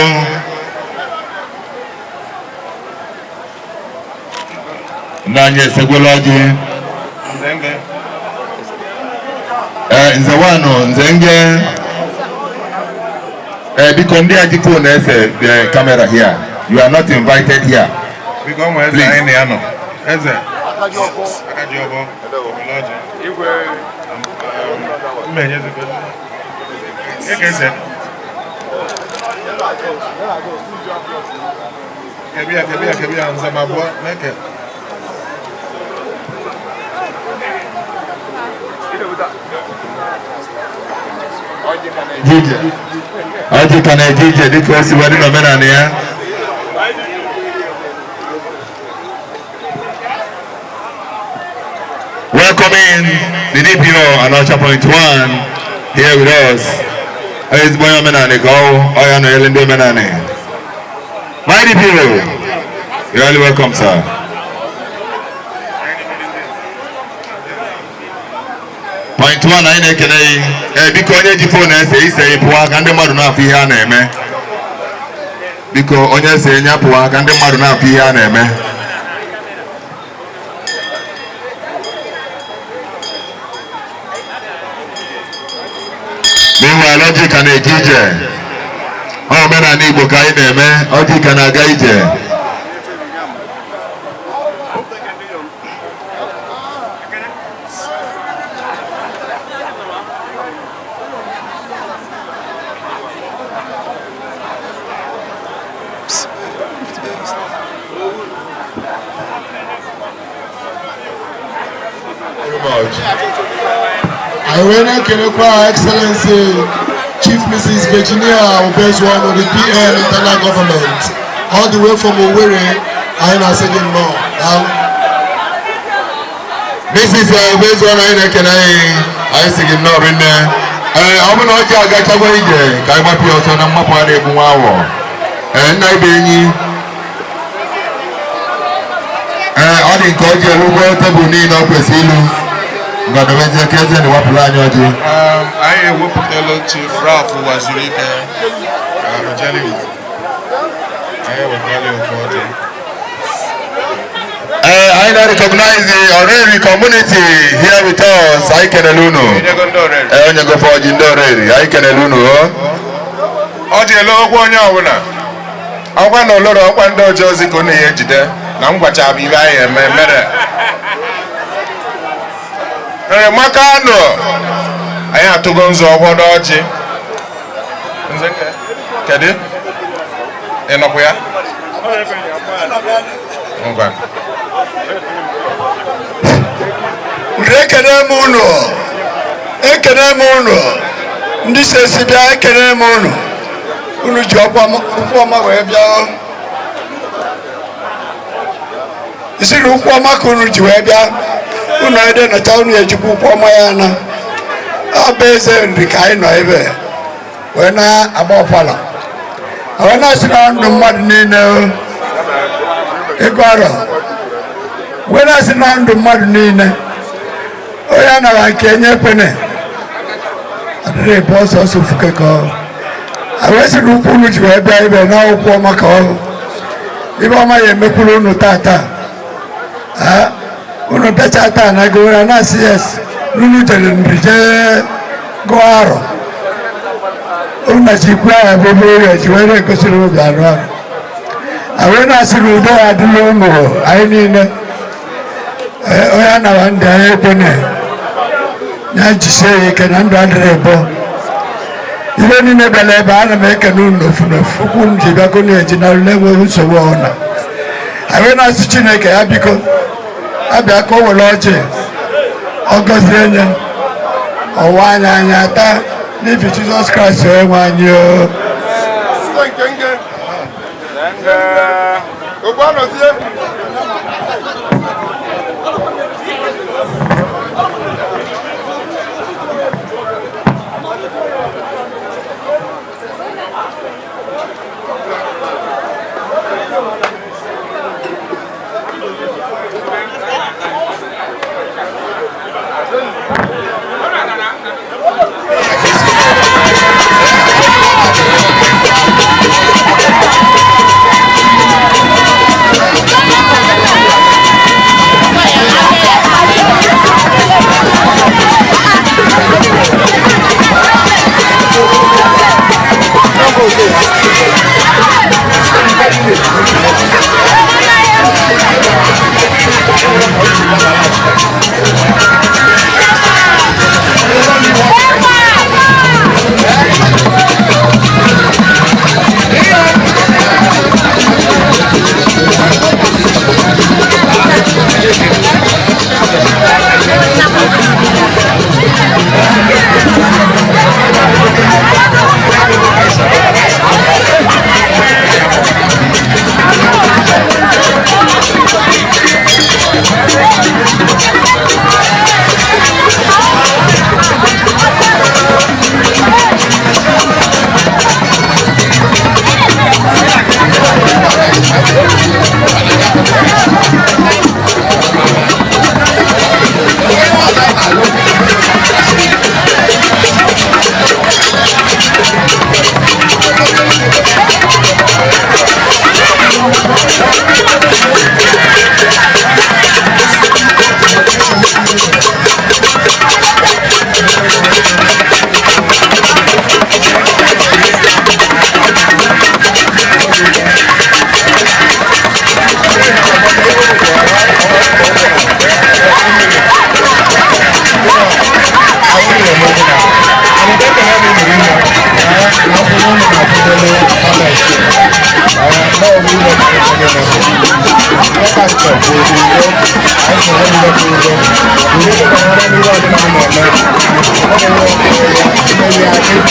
n'anya esekwela ọjị nze wano nze nge Because they are the phone, the camera here. You are not invited here. Aji kana jije diko si wadi no mena ne ya. Welcoming the DPO and Usher Point 1 here with us. Is boy mena ne go oya no elende mena ne. My DPO, you are welcome, sir. Point 1 I na because onye ji phone say pụọ ka ndị mmadụ na-afụ ihe a na-eme. Biko onye say nya pụọ ka ndị mmadụ na-afụ ihe a na-eme. Meanwhile, ọjị ka na-eje ije. Ọ omenala Igbo ka anyị na-eme, ọjị ka na-aga ije. I want to Her Excellency Chief Mrs. Virginia Obezwan of the PN Internal Government, all the way from Owerri. I am saying more. Mrs. Obezwan, I say no in there. I'm not going to go in there. I might be also on my part of Buawa. And I be I didn't call you a little bit of Brazil. I will tell Chief Ralph who was really there. I recognize the Oreri community here with us. I can alone. I go for Jindoreri. I can alone. I want a lot of one door Josie Kone Ejide. Nambacha Biva and Mera. Makano, I have to go to Wadoji. Kedi? Enokuya? Ekene muno. Ndi se sibia ekene muno. Unu jokwa ma we bia. Isi rukwa ma kunu ji we bia. Unu ede na town ya jiku kwa mayana abeze ndikai no ebe wena abofala awena sina ndo mmadu niile Ịgụarọ wena sina ndo mmadu niile oya na wankenye pene adire boss also fukeko awesi rupunu jiwe ebe ebe na okwo maka o ibe ọma ya emekuru unu tata uno pechata na gora na CS lulu tele Nri guaro una chikwa ya bobore chiwere kosiru garo awena siru do adulo mo ainine oya na wanda ebene na jise ke na ndo adrebo ile ni ne bele ba na me ke nu no fuku njiga ko ni ejina lewo nsowo ona awena si Chineke ya biko abia ko woloje ogozi enye owanya anya ta ni bi Jesus Christ enwanyi o ogbano tie Thank you.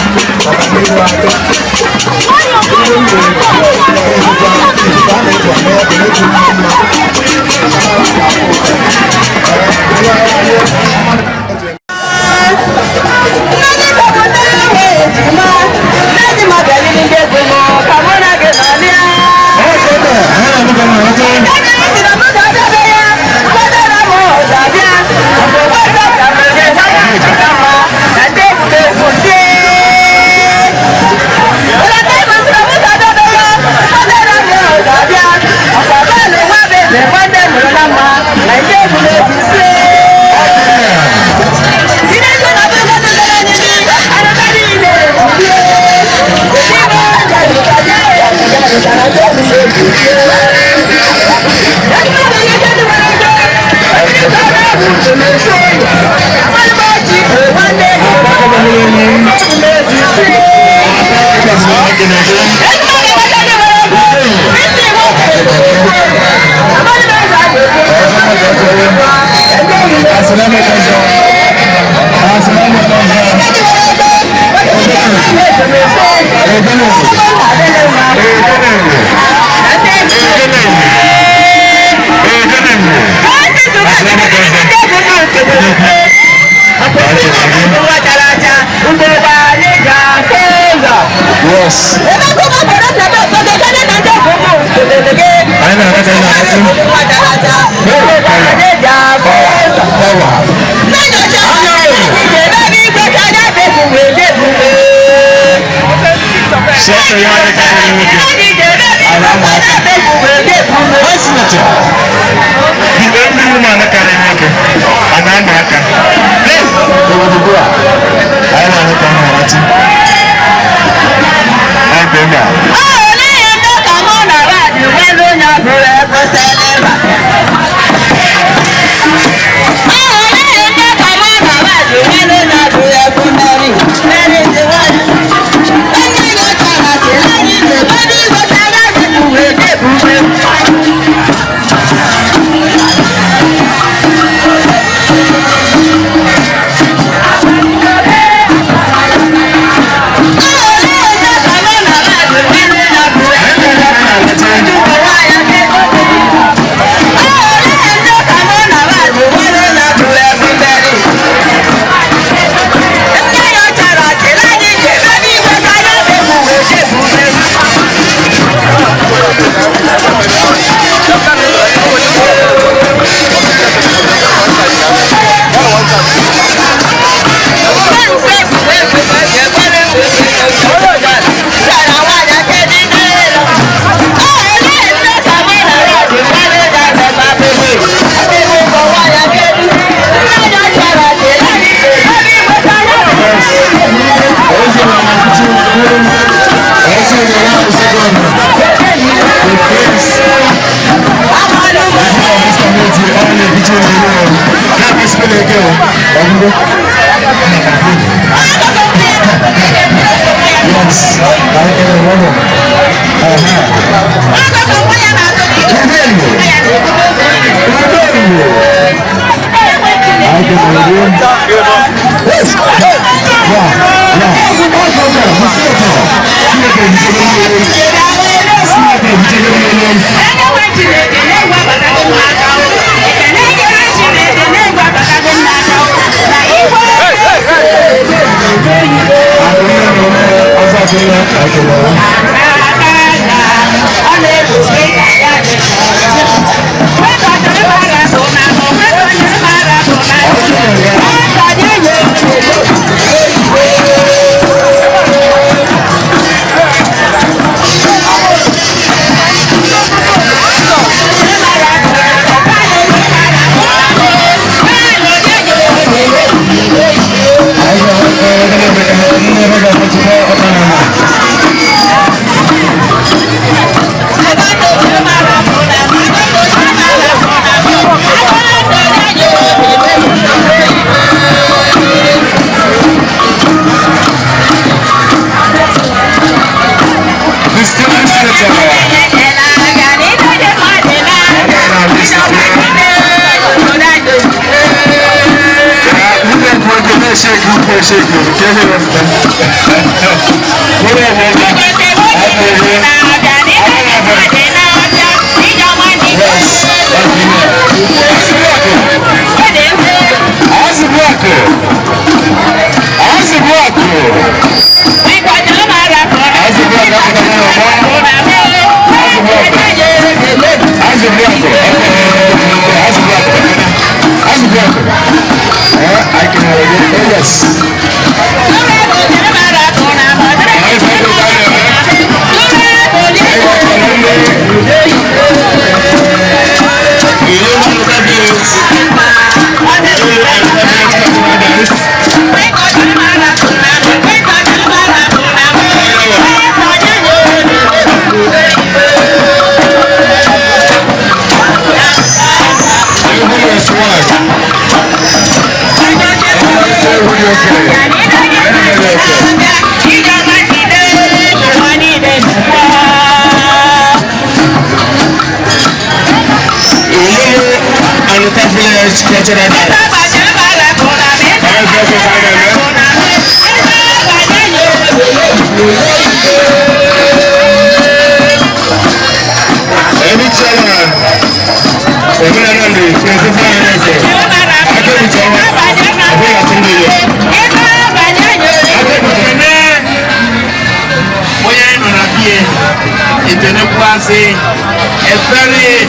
A very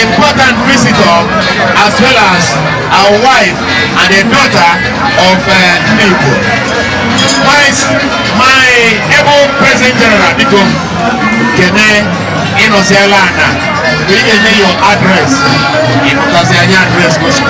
important visitor, as well as our wife and the daughter of Igbo. My able President General, Biko Kene Inoselana, we can make your address. Inokasianya address, Kosi.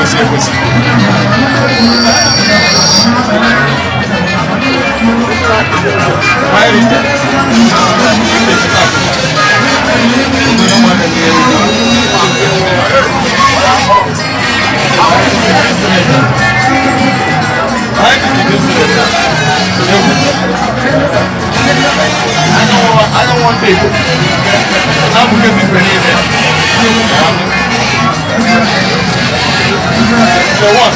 I don't want people. Not because it's been here. So what?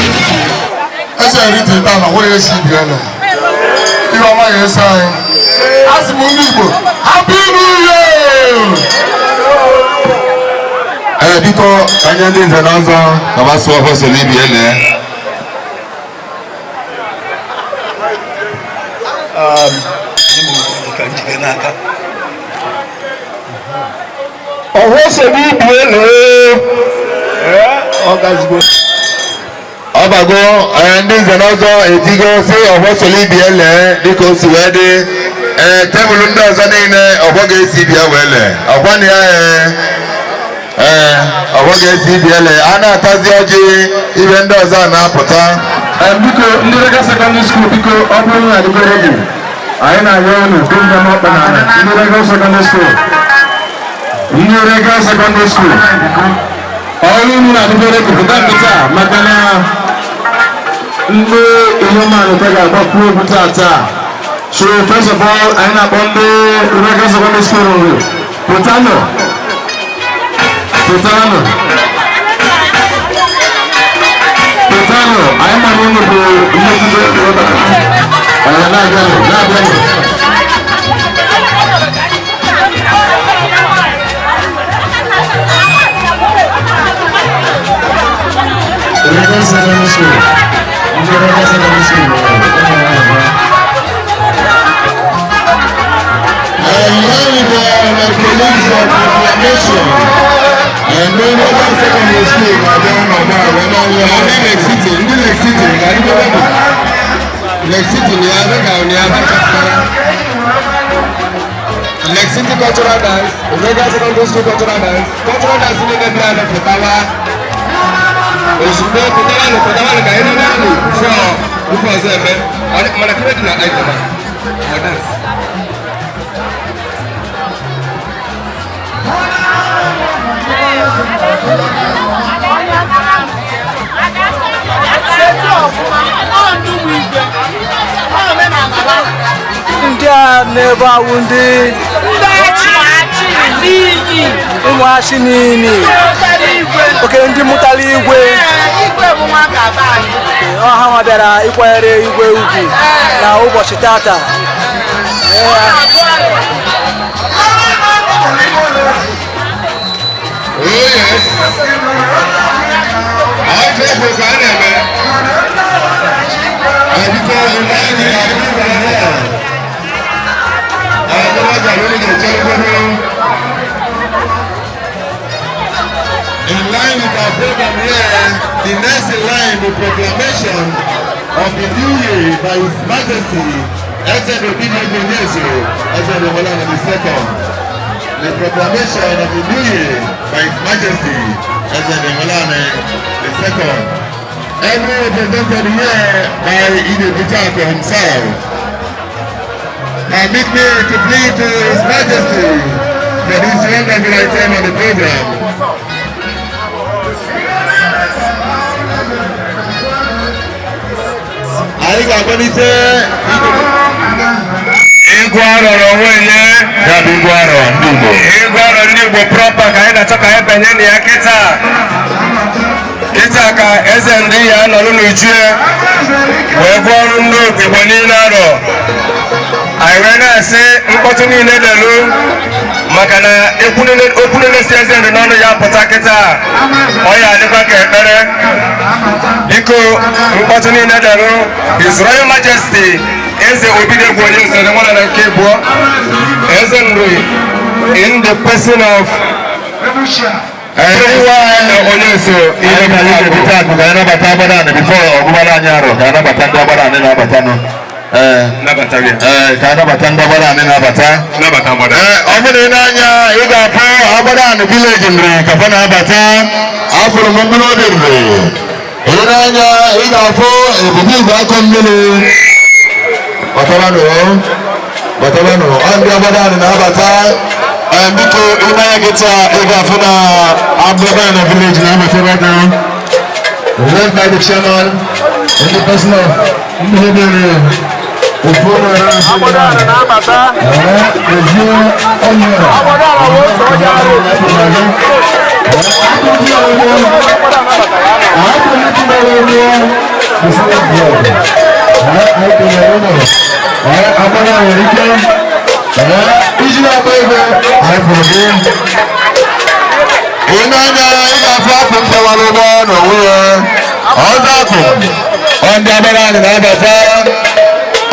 As I read it down, where is he? You are my sign. As a Igbo, Happy New Year! Biko kanya ndị nze na ọzọ ka ba sụọ ọfọ soli bi ele. Ọfọ soli bi ele. Ọbago ndị nze na ọzọ etigo si ọfọ soli bi ele dịka o si wee dị. Tebụl ndị ọzọ niile ọgbọ ga-esi bịa wele. Ọgbọ na ya ọgbọ ga-esi bịa ele. A na-atazi ọjị ibe ndị ọzọ na-apụta. Biko ndị Rega Secondary School biko ọ bụrụ na adịgoro gị. Anyị na-arịọ unu kemgbe n'ọkpa na ndị Rega Secondary School. Ndị Rega Secondary School. Ọrụ unu na-adịgoro gị pụta nkịta maka na ndị ihe mmadụ ga-agbapụ egwu taa. So first of all, I'm not on the Rega Secondary School. Potano. I'm not on City cultural dance, Rega Secondary School cultural dance in the brand of Potawa. Oshimbo Potawa no Potawa no Gaino Nani before them. Manakira did not like them. ndị a n'ebe awụ ndị ụmụachi niile oke ndị mụtara igwe ọha nwa bịara ịkwanyere igwe ugwu na ụbọchị tata. In line with our program here, the next in line the proclamation of the New Year by His Majesty, Executive Igbo New Year, Executive II. The proclamation of the New Year by His Majesty, Executive II. Every represented here by Igbo himself. Permit me to plead to His Majesty for this wonderful item on the program. Anyị ga-agbalite Ịgụarọ onwe ya ga-abụ Ịgụarọ ndị Igbo. Ịgụarọ ndị Igbo proper ka anyị na-achọ ka anyị banye na ya kịta. Kịta ka eze Nri ya nọrọ n'uju wee gụọ ọrụ ndị Igbo niile arọ. Anyị wee na-asị mkpọtụ niile delu maka na okwu niile si eze Nri n'ọnụ ya pụta kịta ọ ya adịkwa ka ekpere. Biko mkpọtụ niile delu His Royal Majesty Eze Obidegwu onye usoro nwana na nke abụọ Eze Nri in the person of onye usoro ihe ka anyị ga-ebute akụ ka anyị nabata agbada before ọgụgbara anyị arọ ka anyị nabata ndị agbada anyị na-abata nụ. Ka anabata ndị agbada anyị na-abata. Ọ bụrụ na anya ị ga-afụ agbada anyị village Nri ka fa na-abata afụrụ m mmiri obi Nri. Ị na-anya ị ga-afụ ebube igwe akọ mmiri. Batabanụ ndị agbada anyị na-abata. Biko ị na-anya gịta ị ga-afụ na agbada anyị village na-abata right now. Led by the chairman in the person of Mmiri.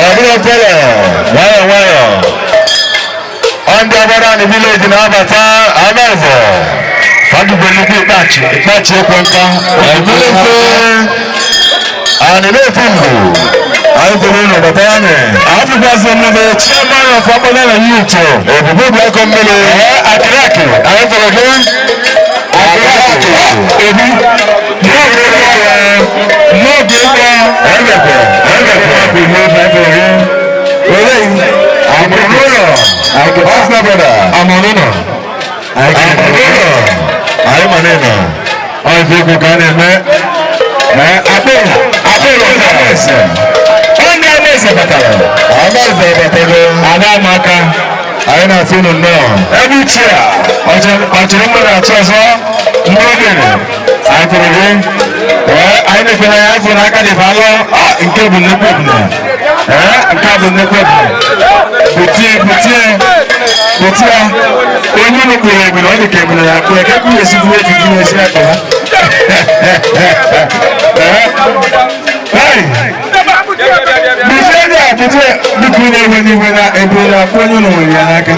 Ọdún tẹ́lẹ̀ wáyọ̀ ọdún agbára ní village ní abata abẹ́ẹ̀fọ̀ fagigbe ní ìpàchì ekwenta ẹ̀mílẹ́fẹ́ ànílẹ́fìlù àìkúrò ní ọ̀bàtà ní Africa Assembly chairman of Abadana Youth òbúbú blọkọ mmiri akiraki àìfọ̀rọ̀gẹ́ akiraki ebi n'oge ẹgbẹ̀fẹ̀ anyị na-atụ unu nnọọ ebe iche a ọchịrị mmadụ achọ ọzọ ndị ogene anyị tụrụ gị anyị na-ekpere ya afọ n'aka dị alụ nke bụ nnekwu ebune nke bụ nnekwu ebune butie onye unu kpụrụ ebune ọ dị ka ebune ya kpụ eke kpụ esi bụ efifi esi akpa ha butie biko na-enwe n'iwe na ebune na akpụ onye unu nwere ya n'aka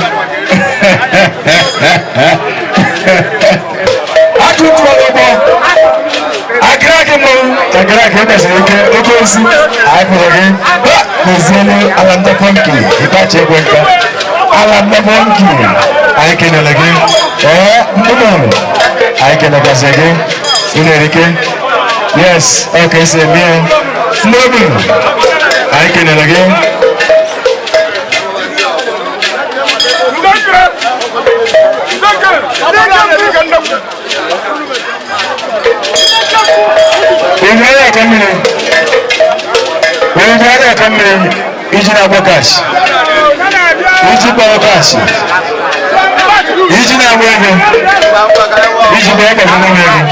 akụkụ ọgbọ akịrịakị mmanwụ akịrịakị mkpesịrị oke osi anyị kpụrụ gị n'ezielu ala ndị pọnki ịkpachi egwe nka ala ndị pọnki anyị kelele gị mkpụrụ anyị kelegasị gị unu erike yes ọ ka esi eme ya n'obi anyị kelele gị mmiri. Onye ga-adị aka mmiri iji na-agba kash. Iji gbara kash. Iji na-agba ego. Iji gbara ego n'ụlọ ego.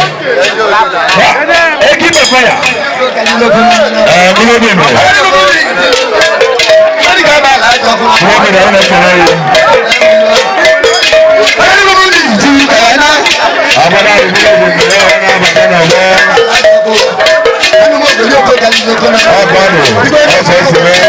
Eki mekwa ya. Mmiri obi mmiri. Mmiri na ọ na-ekele ya. Abada mmiri obi mmiri ọ na-abata n'ọgbọ. Abado, ọsọ esi mee.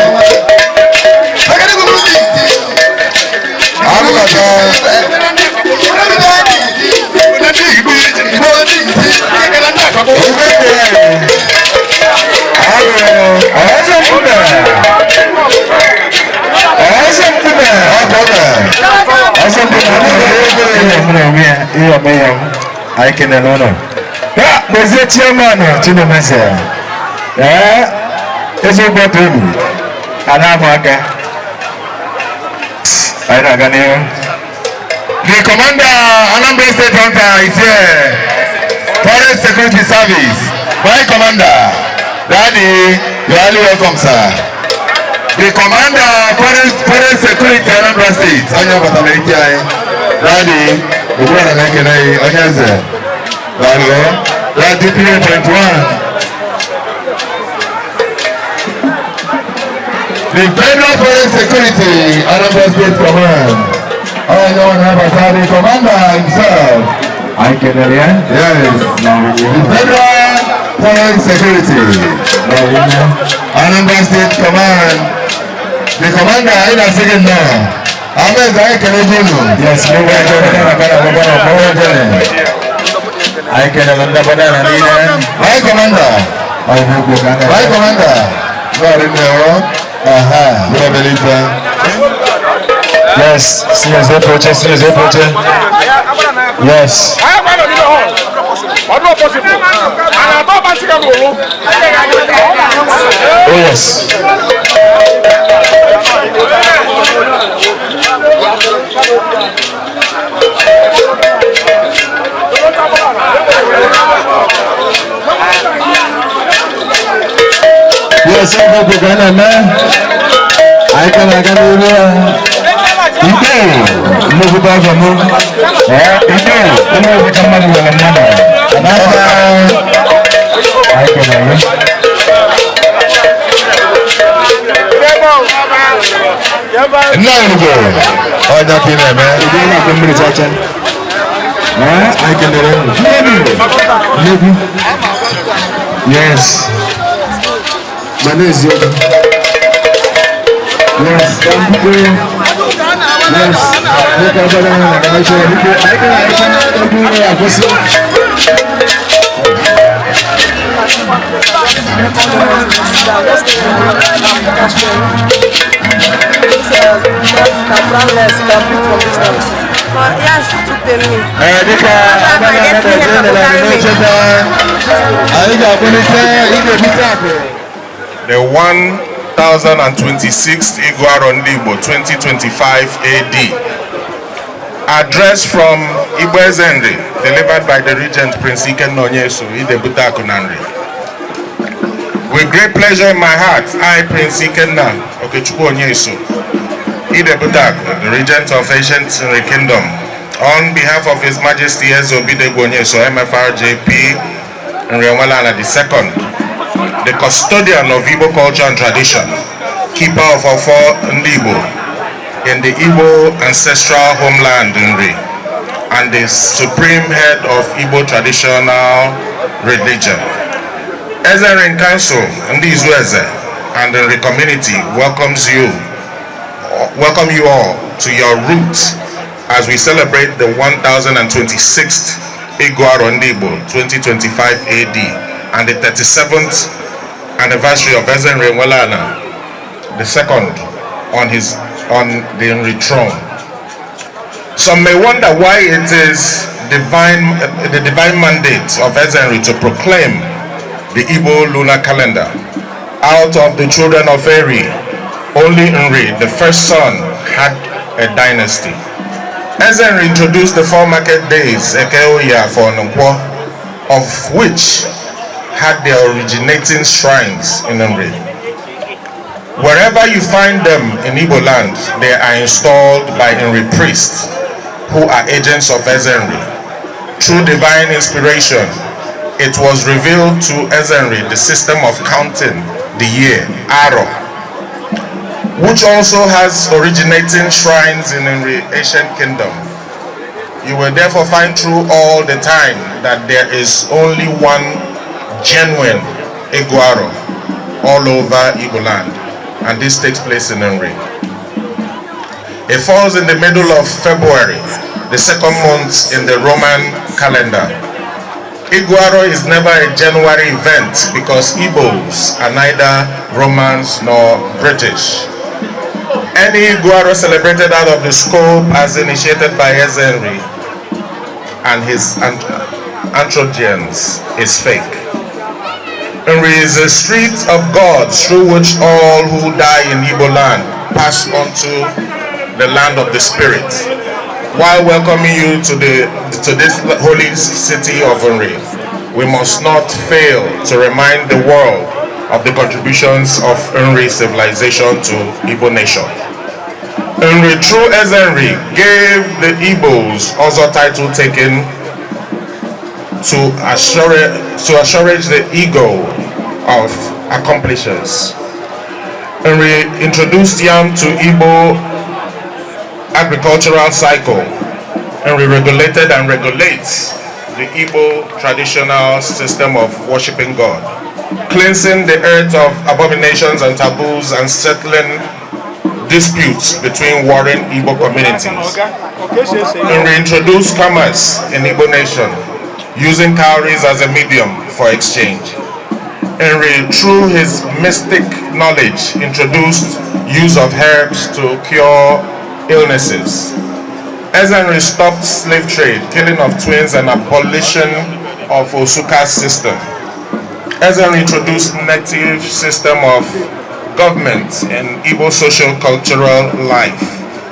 I can alone. Was it chairman to the message? It's a good thing. And I'm okay. I don't know. The commander, Anambra State Hunter, is here. Forest Security Service. My commander, Daddy, you are highly welcome, sir. The commander, Forest Security Anambra State. Anya Batamerikia, Daddy, you want to make an answer. Daddy, DP 8.1. The Federal Forest Security Adamazi State Command. I know the commander himself. I can hear you. Yes. The Federal Forest Security Adamazi State Command. The commander I am saying now. Ahmed, I can hear you. Yes, I can understand. My commander. My commander. You are in there. Aha, you believe that? Yes, see as approaching. Yes. Oh yes. Yes, I'm going to man. I can move it over, move. Yes. My name is Yoga. Yes, thank you. Yes, the 1026th Ịgụarọ 2025 AD. Address from Igbo Nri, delivered by the Regent Prince Ikenna Onyeso, Idebutaku Nri. With great pleasure in my heart, I, Prince Ikenna Okechukwu Onyeso, Idebutaku, the Regent of Ancient Kingdom, on behalf of His Majesty Ezobidegwu Onyeso, MFR-JP, Nri II, the custodian of Igbo culture and tradition, keeper of Ofo Igbo in the Igbo ancestral homeland Nri, and the supreme head of Igbo traditional religion. Eze Council, Ndi Izueze, and the Nri community welcome you all to your roots as we celebrate the 1026th Ịgụarọ 2025 AD and the 37th anniversary of Eze Nri the second on the Nri throne. Some may wonder why it is the divine mandate of Eze Nri to proclaim the Igbo Lunar Calendar. Out of the children of Eri, only Nri, the first son, had a dynasty. Eze Nri introduced the 4 market days, Ekeoya for Nkwo, of which had their originating shrines in Nri. Wherever you find them in Igbo land, they are installed by Nri priests who are agents of Ezenri. Through divine inspiration, it was revealed to Ezenri the system of counting the year, Aro, which also has originating shrines in Nri Ancient Kingdom. You will therefore find through all the time that there is only one genuine Ịgụarọ all over Igbo land, and this takes place in Nri. It falls in the middle of February, the second month in the Roman calendar. Ịgụarọ is never a January event because Igbos are neither Romans nor British. Any Ịgụarọ celebrated out of the scope as initiated by Ezenri and his anthrogens is fake. Nri is a street of gods through which all who die in Igbo land pass on to the land of the spirit. While welcoming you to this holy city of Nri, we must not fail to remind the world of the contributions of Nri civilization to Igbo nation. Nri through Ezenri gave the Igbos also title taken to assuage the ego of accomplishers. Nri introduced yam to Igbo agricultural cycle. Nri regulated and regulates the Igbo traditional system of worshiping God, cleansing the earth of abominations and taboos and settling disputes between warring Igbo communities. Nri introduced commerce in Igbo nation, using cowries as a medium for exchange. Nri, through his mystic knowledge, introduced use of herbs to cure illnesses. Ezenri stopped slave trade, killing of twins, and abolition of Osuka's system. Ezenri introduced native system of government in Igbo social cultural life,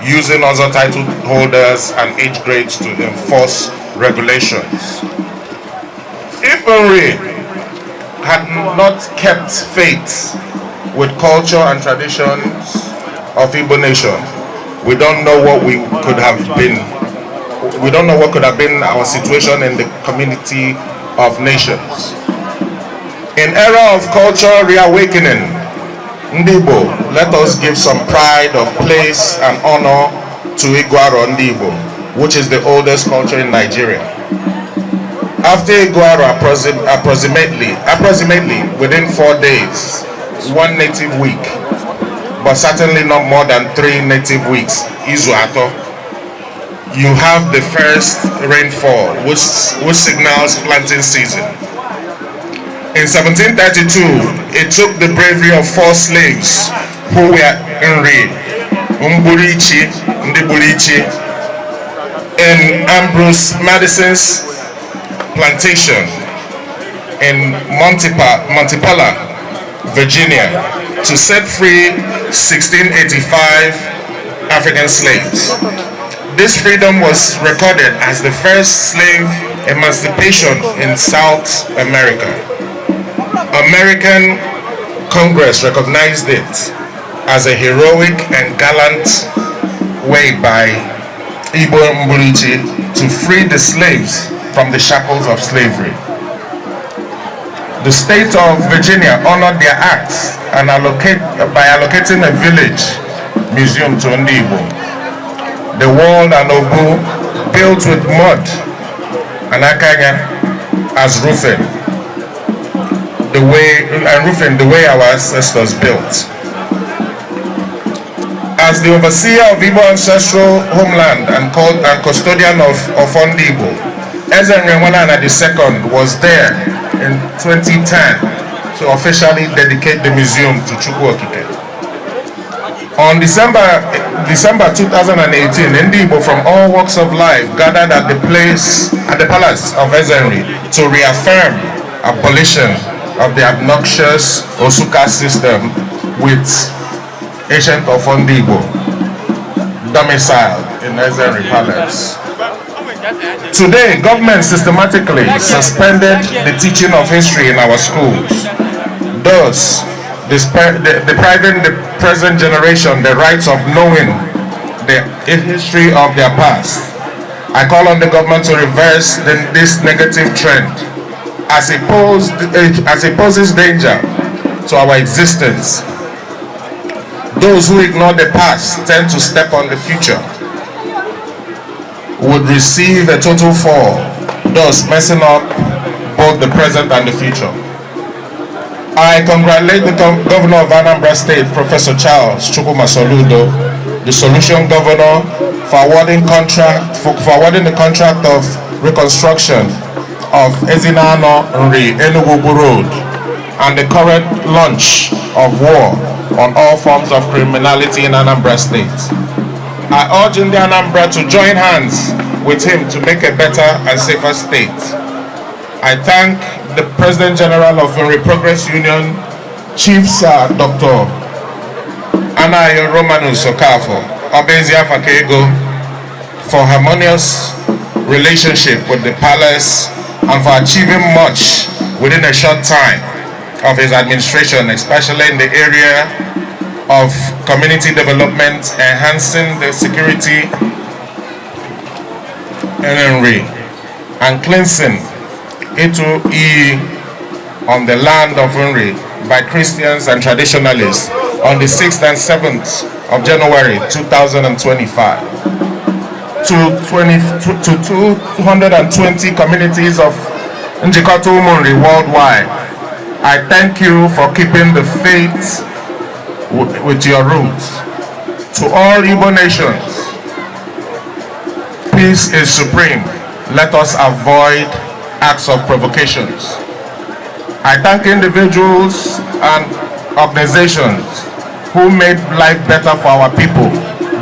using other title holders and age grades to enforce regulations. If Nri had not kept faith with culture and traditions of Igbo nation, we don't know what we could have been. We don't know what could have been our situation in the community of nations. In era of cultural reawakening, Ndibo, let us give some pride of place and honor to Ịgụarọ Ndibo, which is the oldest culture in Nigeria. After Ịgụarọ, approximately within 4 days, one native week, but certainly not more than 3 native weeks, Izuato, you have the first rainfall, which signals planting season. In 1732, it took the bravery of 4 slaves who were Nri, Mburichi, Ndiburichi, in Ambrose Madison's plantation in Montipala, Virginia, to set free 1685 African slaves. This freedom was recorded as the first slave emancipation in South America. American Congress recognized it as a heroic and gallant way by Igbo Mburichi to free the slaves from the shackles of slavery. The state of Virginia honored their acts and by allocating a village museum to Ndibo. The wall and obu built with mud and akanya as roofing, the way our ancestors built. As the overseer of Igbo ancestral homeland and custodian of Ndibo, Ezenri II was there in 2010 to officially dedicate the museum to Chukwu Okike. On December 2018, Ndibo from all walks of life gathered at the palace of Ezenri to reaffirm abolition of the obnoxious Osuka system with ancient of Ndibo domiciled in Ezenri Palace. Today, government systematically suspended the teaching of history in our schools, thus depriving the present generation the rights of knowing the history of their past. I call on the government to reverse this negative trend as it poses danger to our existence. Those who ignore the past tend to step on the future, would receive a total fall, thus messing up both the present and the future. I congratulate the Governor of Anambra State, Professor Charles Chukwuma Soludo, the Solution Governor, for awarding the contract of reconstruction of Ezinano Nri Enugu Road and the current launch of war on all forms of criminality in Anambra State. I urge the Anambra to join hands with him to make a better and safer state. I thank the President General of Nri Progress Union, Chief Sir Dr. Anayo Romanus Okafo, Obezia Fakego, for harmonious relationship with the palace and for achieving much within a short time of his administration, especially in the area of community development, enhancing the security and cleansing Itu on the land of Nri by Christians and traditionalists on the 6th and 7th of January 2025. To 220 communities of Njikoto Umunri worldwide, I thank you for keeping the faith with your roots. To all Igbo nations, peace is supreme. Let us avoid acts of provocations. I thank individuals and organizations who made life better for our people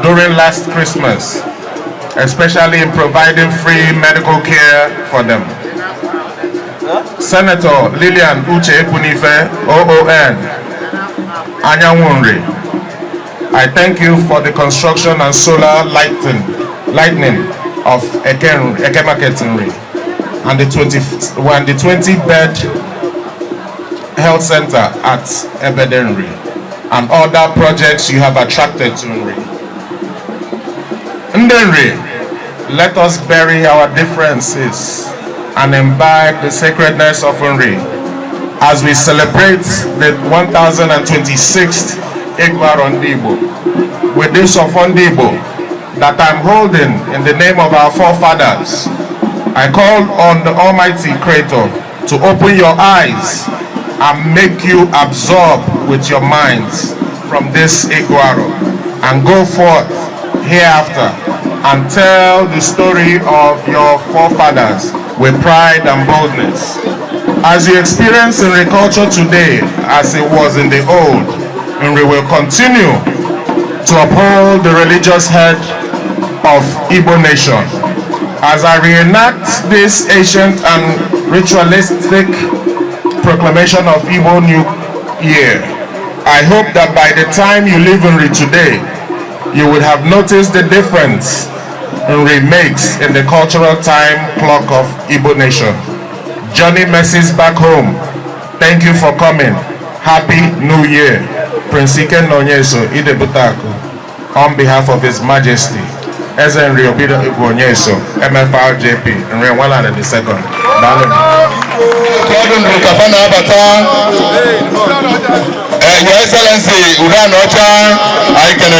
during last Christmas, especially in providing free medical care for them. Senator Lillian Uche Ekunife, OON, Anyanwunri, I thank you for the construction and solar lightning of Ekemaketinri and the 20-bed health center at Ebedenri and other projects you have attracted to Nri. Ndenri, let us bury our differences and imbibe the sacredness of Nri as we celebrate the 1026th Ịgụarọ with this of Igbo that I'm holding in the name of our forefathers. I call on the Almighty Creator to open your eyes and make you absorb with your minds from this Ịgụarọ and go forth hereafter and tell the story of your forefathers with pride and boldness. As you experience Nri culture today as it was in the old, Nri will continue to uphold the religious head of Igbo nation. As I reenact this ancient and ritualistic proclamation of Igbo New Year, I hope that by the time you leave Nri today, you would have noticed the difference Nri makes in the cultural time clock of Igbo nation. Johnny Mercies back home, thank you for coming. Happy New Year. Prince Iken Onyeso Idebutaku, on behalf of His Majesty, Nri Obido Igbo Onyeso, MFR JP, Nri Nwalan II. Your Excellency, Uran Ocha, I can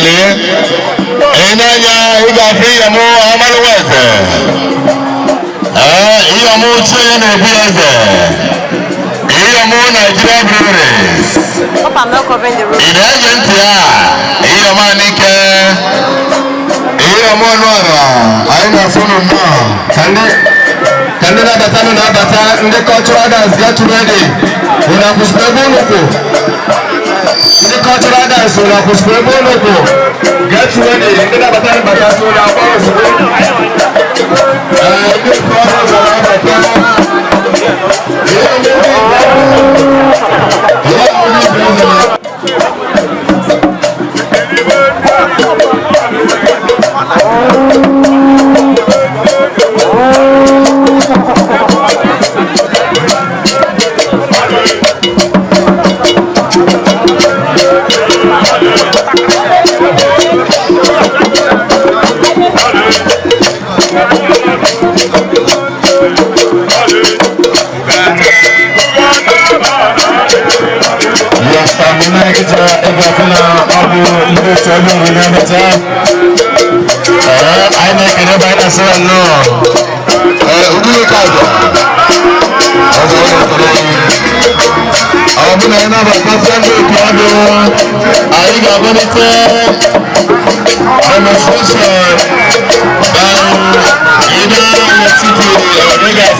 Enanya, Igafri, Yamu, Amaluese. Yamu Chain Biaze. Yamu Nigeria Breweries. Hope I'm not covering the road. In Argentina, Yamanike. Yamu Nora. I know from now. Candidate Batano Nabata, in the cultural dance, get ready. When I was Peboloco. In the cultural dance, when I was Peboloco. Get ready. In the Batano Batasso,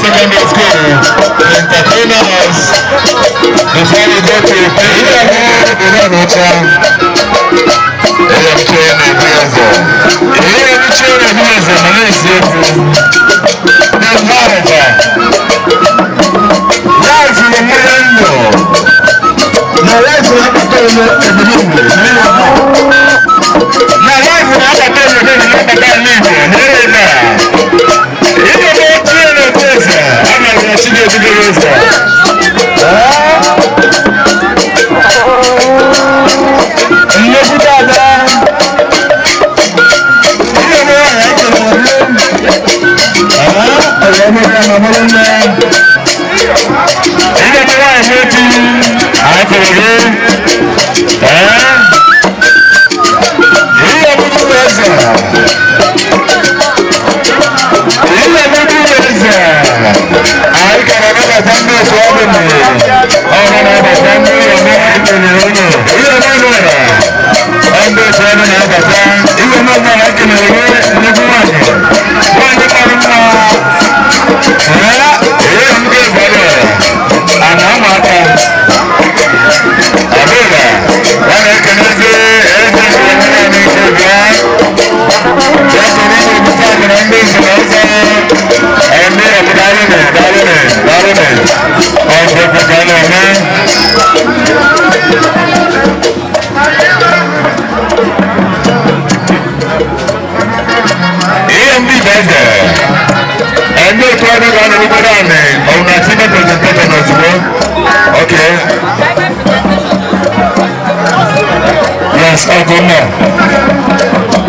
Secondary school entertainer us before we go to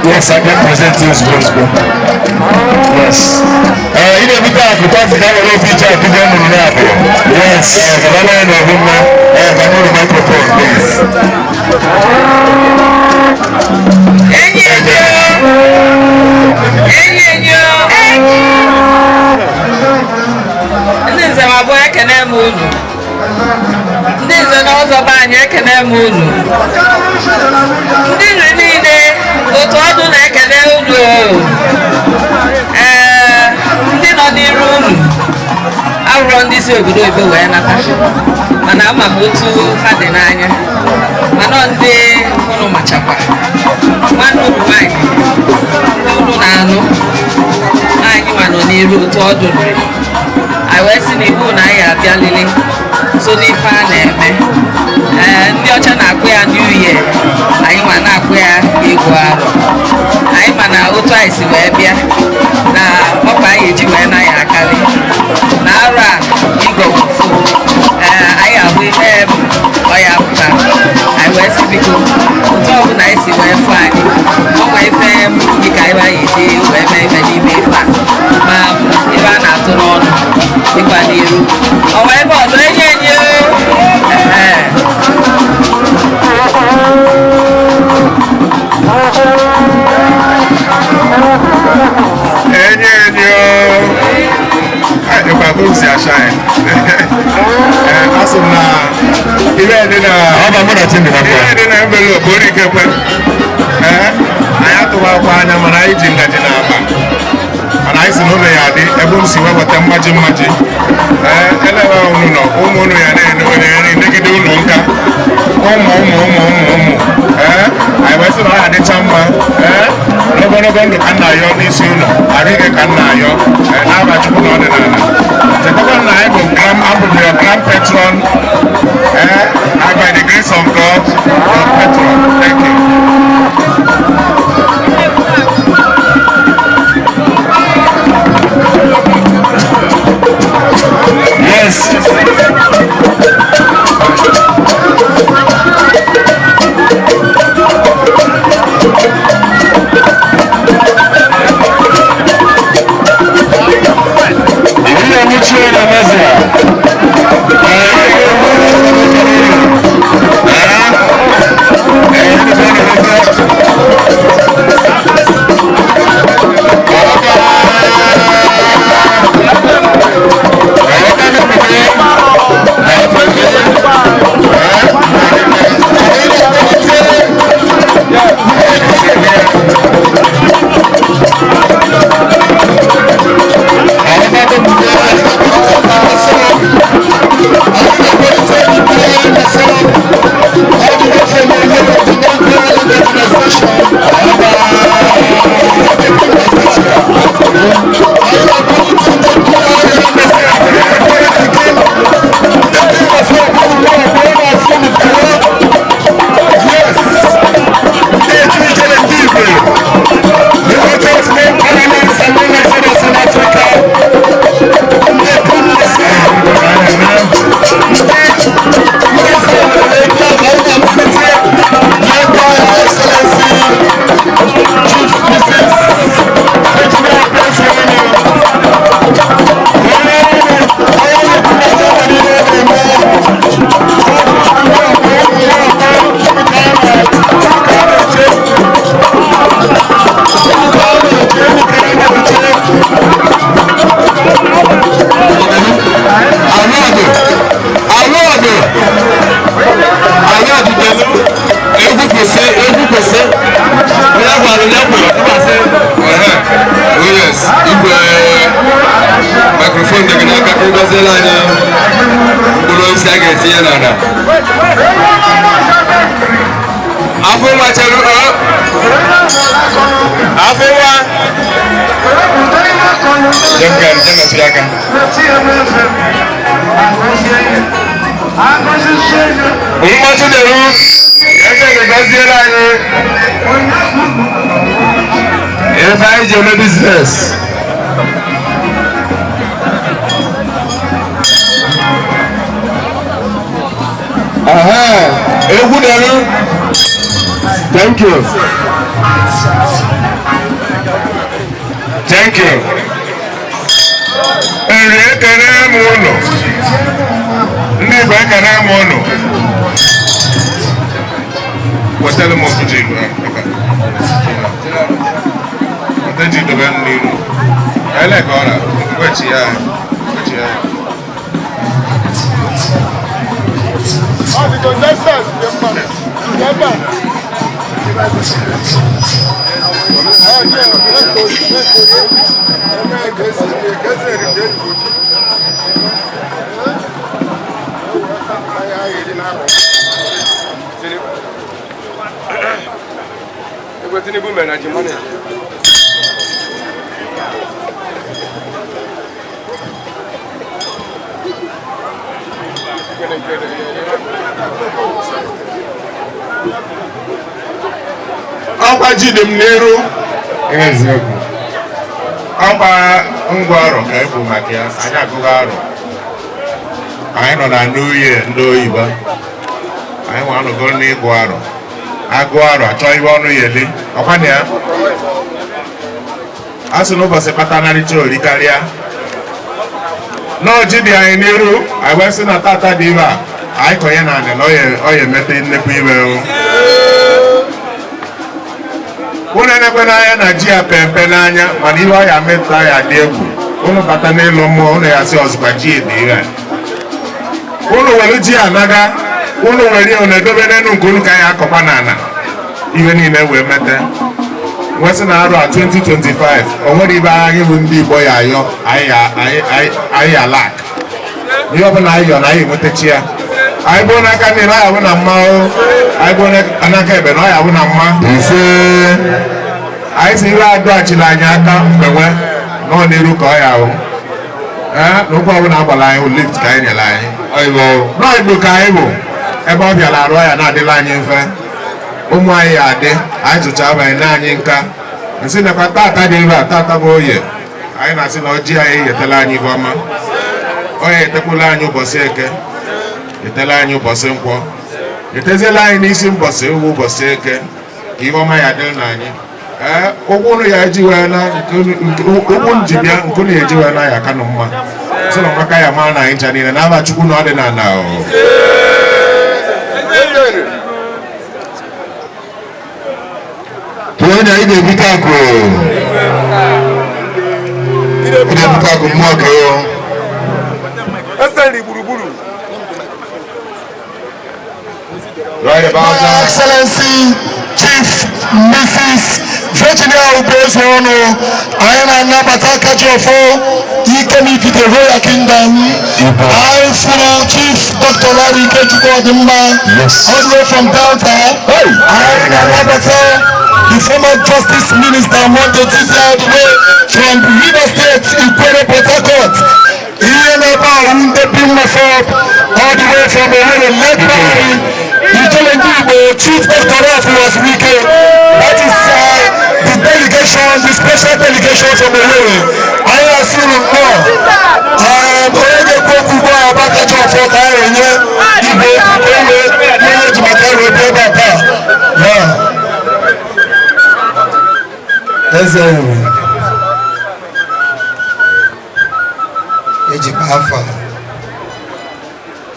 Yes, I can present you as well. Yes. You know, we talk about the kind of feature to them on the Yes. I know the microphone, please. otu ọdụ na-ekele unu ndị nọ n'iru unu arụrụ ndị si obodo oyibo wee nata mana ama m otu ha dị n'anya mana ndị unu machakwa nwanne unu nwaanyị unu na-anụ anyị nwa nọ n'iru otu ọdụ nri anyị wee si n'iwu na anyị abịalili so n'ife a na-eme ndị ọcha na-akpụ ya New Year anyị nwa na-akpụ ya Ịgụarọ anyị ma na otu anyị si wee bịa na ọkwa anyị eji wee na ya akarị na arụ a ịgọgụfu anyị ahụ ihe ọya pụta anyị wee si biko otu ọbụla anyị si wee fụ anyị ọnwa ife dịka ebe anyị eji wee mee ife n'ime ife a ma ebe a na-atụ n'ọnụ dịkwa n'iru ọnwa ebe ọzọ enyi enyi envelope ori kekwe anyị atụwakwa anya mana anyị ji ngaji na akpa mana anyị si n'ụlọ ya dị ebe m si weweta mmaji elewe unu nọ ụmụ unu ya na-enwere nri megide ụlọ nka ụmụ anyị wee sị na ọ ya dịcha mma n'ogologo ndụ ka nna ayọ n'isi ụlọ arịghị ka nna ayọ n'aba Chukwu na ọdịnala chetakwa na anyị bụ abụbụ your grand patron by the grace of God your patron. Thank you. Yes. Aye nana. Afuma chelu Afuma. Jangan silakan. Umatu deru. Ese ke gaziela ni. If I do my business. Egu deru. Thank you. Thank you. Nri ekene m ụlọ. Ndị Igbo ekene m ụlọ. Wetara m ofu ji Igbo. Weta ji dobe m n'iru. Ele ka ọ na wechi ya. Ọkwa ji dị m n'iru. Ọkwa ngwaọrụ ka ebu maka ya, anyị agụghị arụ. Anyị nọ na New Year ndị oyibo. Anyị nwa anọgo n'ịgụ arụ. Agụ arụ achọ ibe ọnụ ya ele. Ọkwa na ya. A sị n'ụbọchị kpata narịcha ori karịa. N'ọjị dị anyị n'iru, anyị wee sị na tata dị ibe a, anyị kọnye na anị na ọ ya emete nnekwu ibe. Unu enekwe n'anya na ji ya pempe n'anya mana ihe ọ ya metụta ya dị egwu. Unu bata n'ịlụ mmụọ unu ya sị ọzụkwa ji dị ihe. Unu were ji anaga, unu were unu edobe n'elu nke unu ka ya akọkwa n'ala. Ihe niile wee mete. Nwesị na arụ a 2025 o nwere ibe anyị bụ ndị Igbo ya ayọ anyị alak. Ihe ọbụla anyị yọ na anyị enwetachi ya. Anyị bụ n'aka nile anyị abụ na mma o. Anyị bụ n'aka ebe na ọ ya abụ na mma. Anyị si ihe adọghachila anyị aka mgbenwe nọ n'iru ka ọ ya ahụ. N'okwu ọbụla agbara anyị lift ka anyị nyere anyị. Nọ Igbo ka anyị bụ ebe ọ bịara arụ ya na-adịla anyị mfe. Ụmụ anyị ya adị anyị tụcha abanye na anyị nka. Nsị nakwa tata dị ebe a tata bụ oye. Anyị na-asị na ọjị anyị yetela anyị ibe ọma. Ọ ya etekwala anyị ụbọchị eke. Yetela anyị ụbọchị nkwọ. Eteziela anyị n'isi mbọsị ewu ụbọchị eke. Ibe ọma ya dịrị na anyị. Ụkwụ unu ya eji wee na ụkwụ njibịa nke unu ya eji wee na ya aka nụ mma. Sị na maka ya mara na anyị ncha niile n'aba Chukwu na ọ dị na ana. Tuone ide bitako. Ide bitako mwako. Asali buruburu. Right about now. Excellency Chief Mrs. Virginia Ubezono, Ayana Nabataka Jofo, Ikemi Vite Royal Kingdom, I follow Chief Dr. Larry Kejukodimba, all the way from Delta, Ayana Nabata, the former Justice Minister Monte Titi all the way from River State, Ikwere Port Harcourt, Iyanaba Unde Bimafop, all the way from the led by the Chief Dr. Rafu was weekend. That is the delegation, the special delegation from the way. I have seen it more. I am already going to about the job for Kanye. Igbo, manage my career, Baba. Yeah. That's Ejibafa.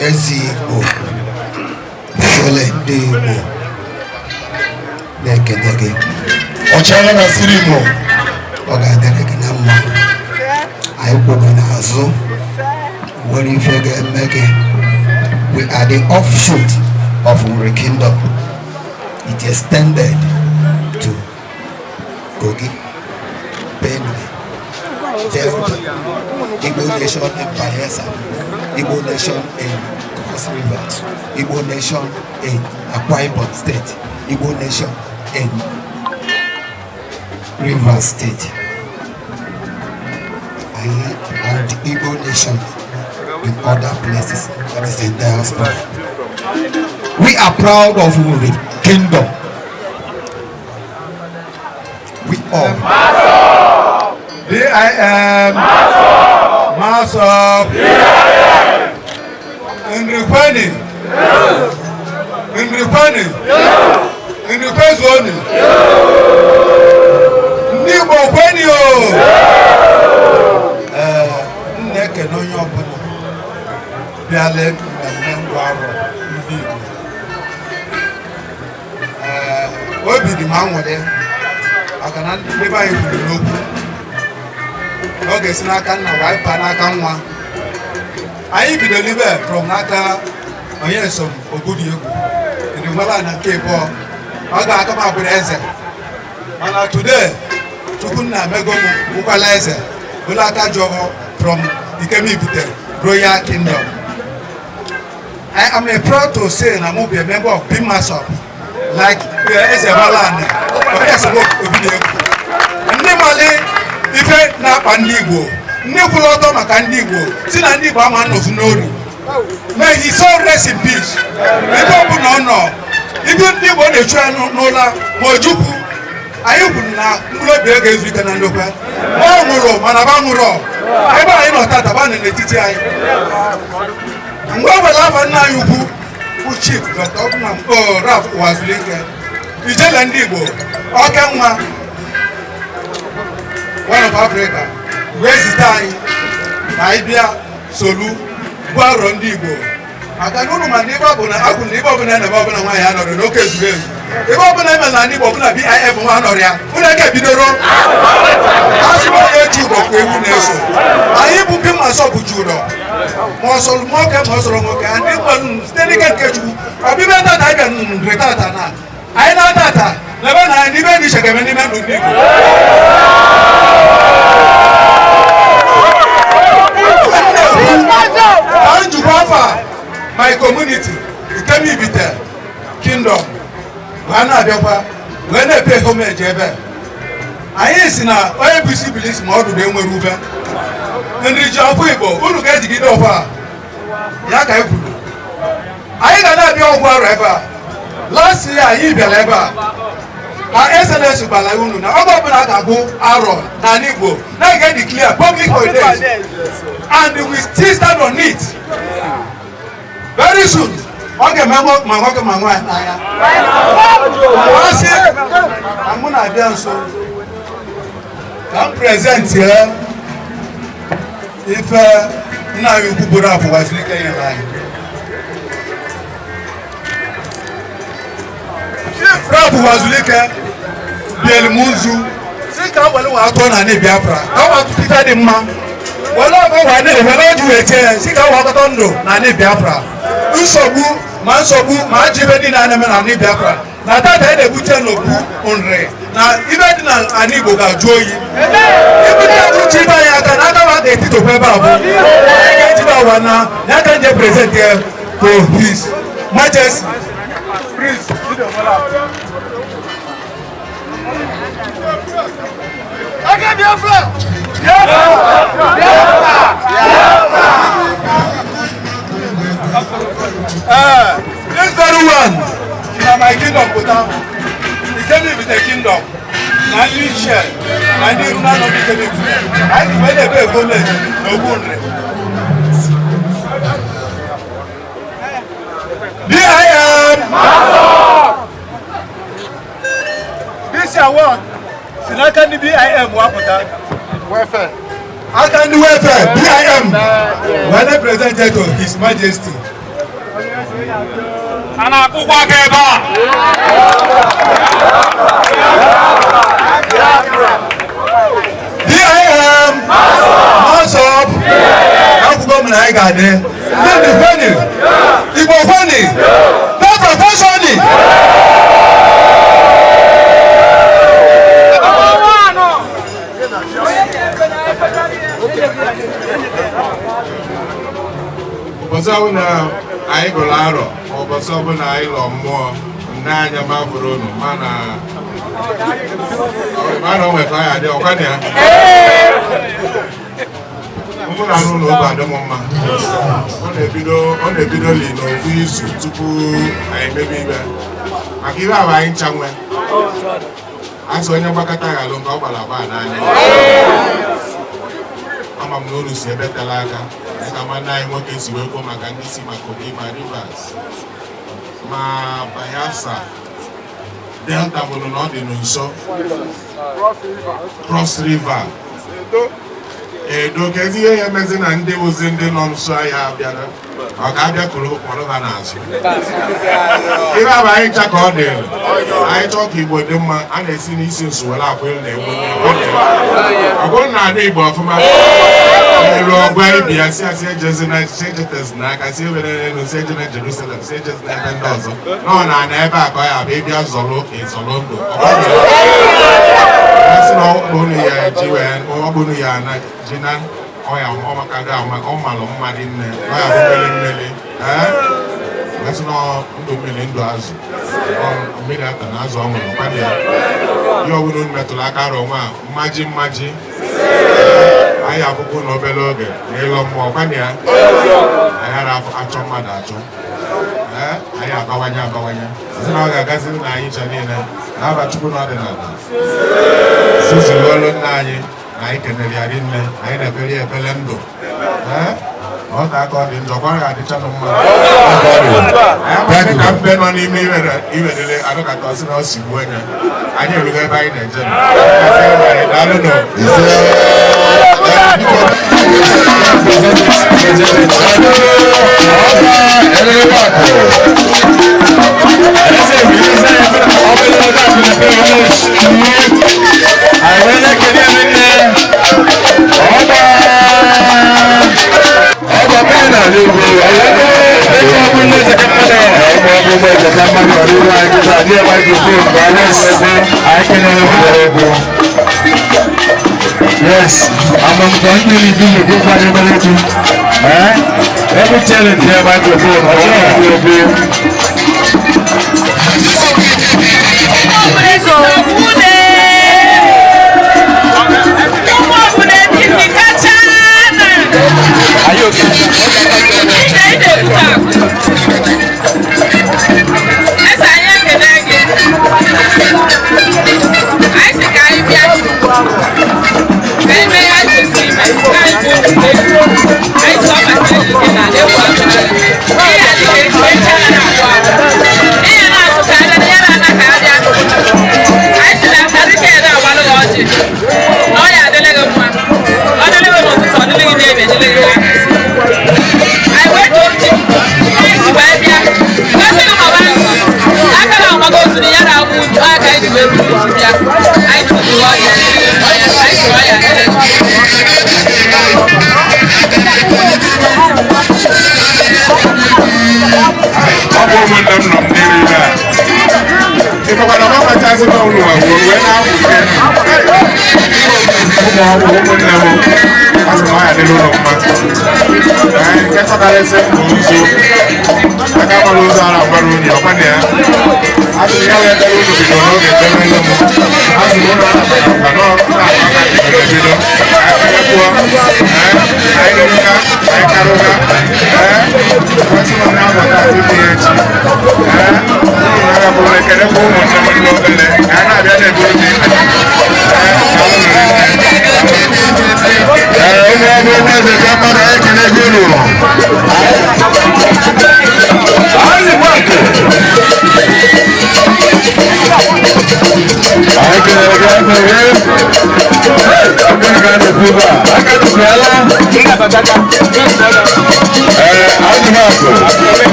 Igbo. Ole ndị Igbo na-ekele gị ọchịagha na siri Igbo ọ ga-adịrị gị na mma anyị kwụrụ n'azụ nwere ife ga-eme gị. We are the offshoot of Nri Kingdom. It extended to Kogi, Benue, Delta, Igbo Nation in Bayelsa, Igbo Nation in Cross River, Igbo Nation in Akwa Ibom State, Igbo Nation in Rivers State, and Igbo Nation in other places, that is in diaspora. We are proud of Nri Kingdom. We all. D.I.M. Maso. Nri Kwani. Nri Kwani. Nri Kwezoni. Igbo Kwani o. Nneke n'onye ọbụla bịala mmemme ngwaọrụ ndị Igbo. Obi dị m anwụrị maka na ndị be anyị kwuru n'okwu n'oge si n'aka nna waipa n'aka nwa. Anyị bidoro ibe from n'aka onye so Ogudi egwu edemala na nke ịbụọ ọ ga-aka m abụrụ eze mana today Chukwu nna mego m bụkwala eze bụla aka jọgọ from Ikemibute Royal Kingdom. I am proud to say that I will be a member of Bimasop, like Ezebala or Esabo Obidiego. Normally, if I not Pandigo, Nicolotto Macandigo, Sinandigo man of Nori. May he so rest in peace. We don't know. Even the one they try Nola, Mojuku, Ayukuna, Mulabega is written and local. Moro, Manabamuro. I know that about the TTI. I'm going to laugh at now. Who chief, Dr. Ralph was linking. You tell Andigo, Okama, one of Africa, where's the time? Ibia, Solu, Guaro, Ndigo. I can go to my neighbor, I could live over and above my hand or no case. If I open a land, it will be I have one or ya. When I get the wrong, ask my YouTube of a nation. I am booking myself with Judo. Muscle, Moka, Muscle, and this one steady can catch you. I'll be better than I can retard. I know that. Never mind, even if I can any man with me. And you offer my community, you can be there. Kingdom. Wana abịakwa wee na-epe homage ebe anyị si na onye bụ isi bilis ma ọ dụrụ enwere ube nri ji ọkụ Igbo unu ga-ejigide ọkwa ya ka anyị kwuru anyị ga na-abịa Ịgụarọ ebe a last year anyị bịara ebe a ha SNS gbara unu na oge ọbụla ga-agụ arọ n'ala Igbo na ga-declare public holidays and we still stand on it very soon. Okay, my work, my wife. I'm going to be so. I'm present here. If now you could put up for what's in line. If Rafu was leaking, Bill Munzu, think how well I told Annie Biafra. I want to defend him, man. Well, I do it here. See how I got on do, Annie Biafra. Usobu. Mansobu, Majibedi na Nani Biafra. Na that I put no Nri. Na even na Anigo ga joyi. Even na Chiba ya can have a to Peba. I can't wana. Na can je present here to his majesty. Please, okay, Biafra. This very one, in my kingdom, he came in with a kingdom. Nri Ancient, Nri Lunar Calendar. I when they pay college, no good. D.I.M. This award, Sinaka D.I.M. Waputa. Welfare. I can do welfare. D.I.M. When I presented to His Majesty. D.I.M. Masop. How come I got there? Then the funny. Igbo funny. That's a funny. Ịgụarọ ụbọchị ọbụla anyị lọ mmụọ nne anya ma bụrụ unu mana onwe ka ya dị ọkwa na ya mụ na anụ ụlọ adị m mma ọ na-ebido li n'ofu izu tupu anyị emebe ibe maka ibe abụ anyị ncha nwe asị onye mgbakọta ya alụ nke ọ gbara agba n'anya ama m na olu si ebe tela aka dịka nwanne anyị nwoke si wee kwuo maka ndị si maka Kogi ma Rivers ma Bayelsa Delta bụrụ na ọ dị nso Cross River Edo kezi ihe ya emezi na ndị ozi ndị nọ nso ahịa abịara ọ ga-abịa kpọrọ ha n'azụ ihe abụ anyị ncha ka ọ dị anyị chọọ ka Igbo dị mma a na-esi n'isi nso were akwa ilu na-egbu ọ bụrụ na ada Igbo ọfụma elu ọgụ anyị bi ya si asị ejezi na ejetezi n'aka si ebere n'elu si eje na Jerusalem si ejezi na ebe ndị ọzọ nọ na ana ebe a ka ọ ya bụ ịbịa zọrọ ịzọrọ ndụ asị na ọkpụrụ ya ji wee ọkpụrụ ya na ji na ọya ọmaka ga ọ malụ mmadụ nne ọya bụ mmiri asị na ndụ mmiri ndụ azụ mmiri ata na azụ ọnwụrụ ọkwadị ya ihe ọbụla unu metụrụ aka arụ nwa mmaji anyị afụkwụ na obere oge na ịlọ mmụọ ọkwadị ya anyị ara achọ mmadụ achọ anyị abawanye sị na ọ ga-agazi nna anyị ncha niile na-aba Chukwu na ọdịnala siziri olu nna anyị na anyị kenere ya rinne anyị na-ekpere ya ekpere ndụ ọ ka aka ọ dị njọ gwara ya adịchanụ mma anyị ka mbe nọ n'ime iwerere adụkata ọsị na ọ si gbuo ya anyị erugo ebe anyị na-eje daalụnụ Yes, I'm going to do the every challenge here microphone. Are you okay?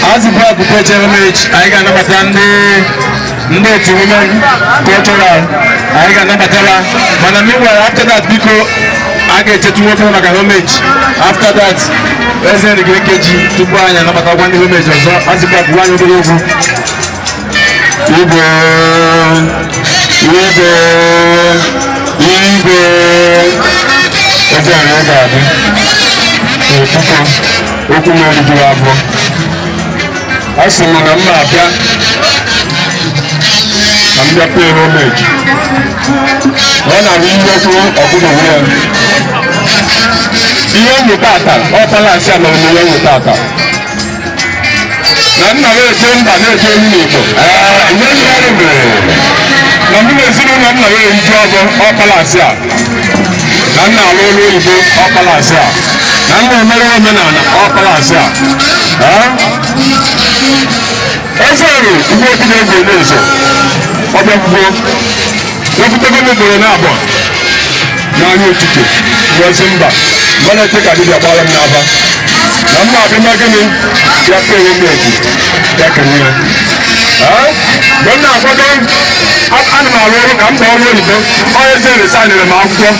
As the brother I got Ndeti women cultural. I got number tella. But meanwhile, after that, because I get to work on like a homage. After that, let's say the Greek KG to buy and about one homage or so. As you got one over. Igbo. That's all I got. Oku mo di ju afọ. Asimo na mma abia. Na mbia pay homage. Wana ni yoku ogudo wo. Iye mu tata, o pala sia na mo yo tata. Na nna we je mba na je ni Igbo. Nye ni ari me. Na mi le sinu na nna we nju obo o pala sia. Na nna lo lo Igbo o pala sia. Na nna mere omenala o pala sia. Ezero Igbo ti na Igbo n'ezo. Ọbịa kwuo. Wepụtago n'obodo na-abọ. N'anya otike. Ngozi mba. Mmadụ ete ka dibịa gbara m n'aba. Na mma abịa na gịnị? Ya pe ewe meji. Ya kenye ya. Mgbe m na-akwado ana m arụ ọrụ ka m ọrụ oyibo. Onye eze resaịnịrị m akwụkwọ.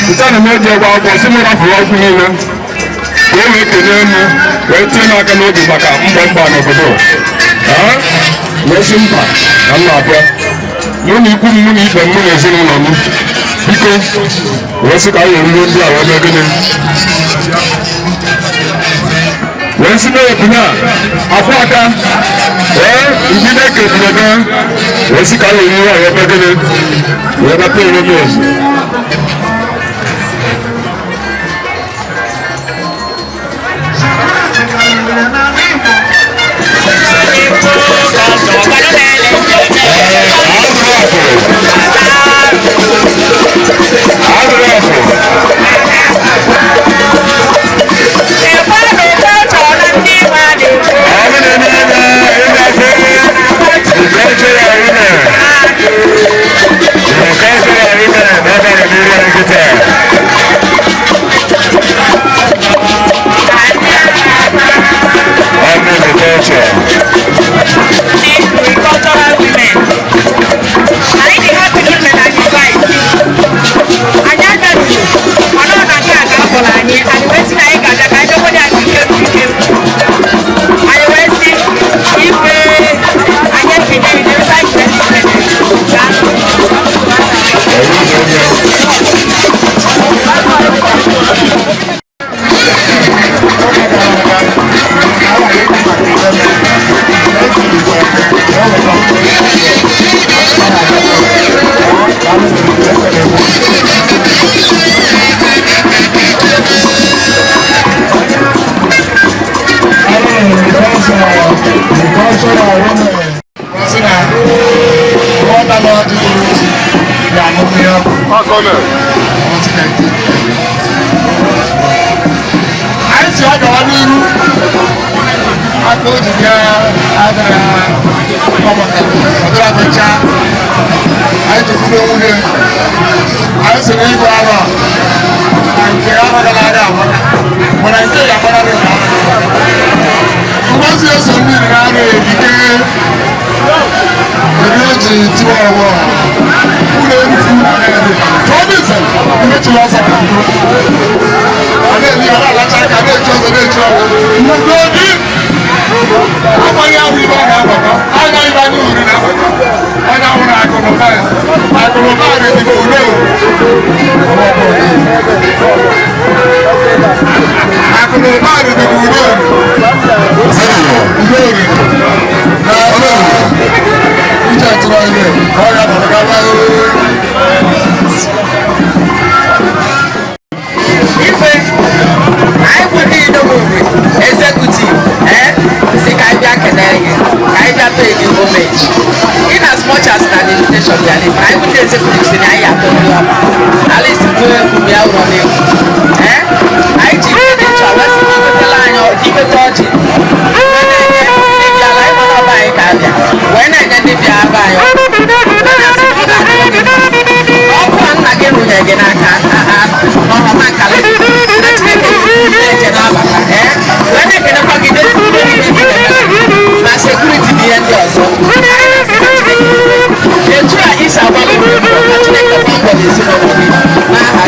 Nta na m eji egwu akwụkwọ si m rafụrụ ọgwụ niile. Ka o wee kenye m wee tinye m aka n'obi maka mgbe mba n'obodo. N'osi mba na m na-abịa. N'ụlọ ikwu m na ibe m na ezinụlọ m. Biko, wee sị ka anyị eruo ndị a wee mee gịnị? Wee sị na ebuna akwụ aka ndị na-eke ebunebe wee sị ka anyị eruo a wee mee gịnị? Wee mepee ewe mezu. Security ezinụlọ gị n'aha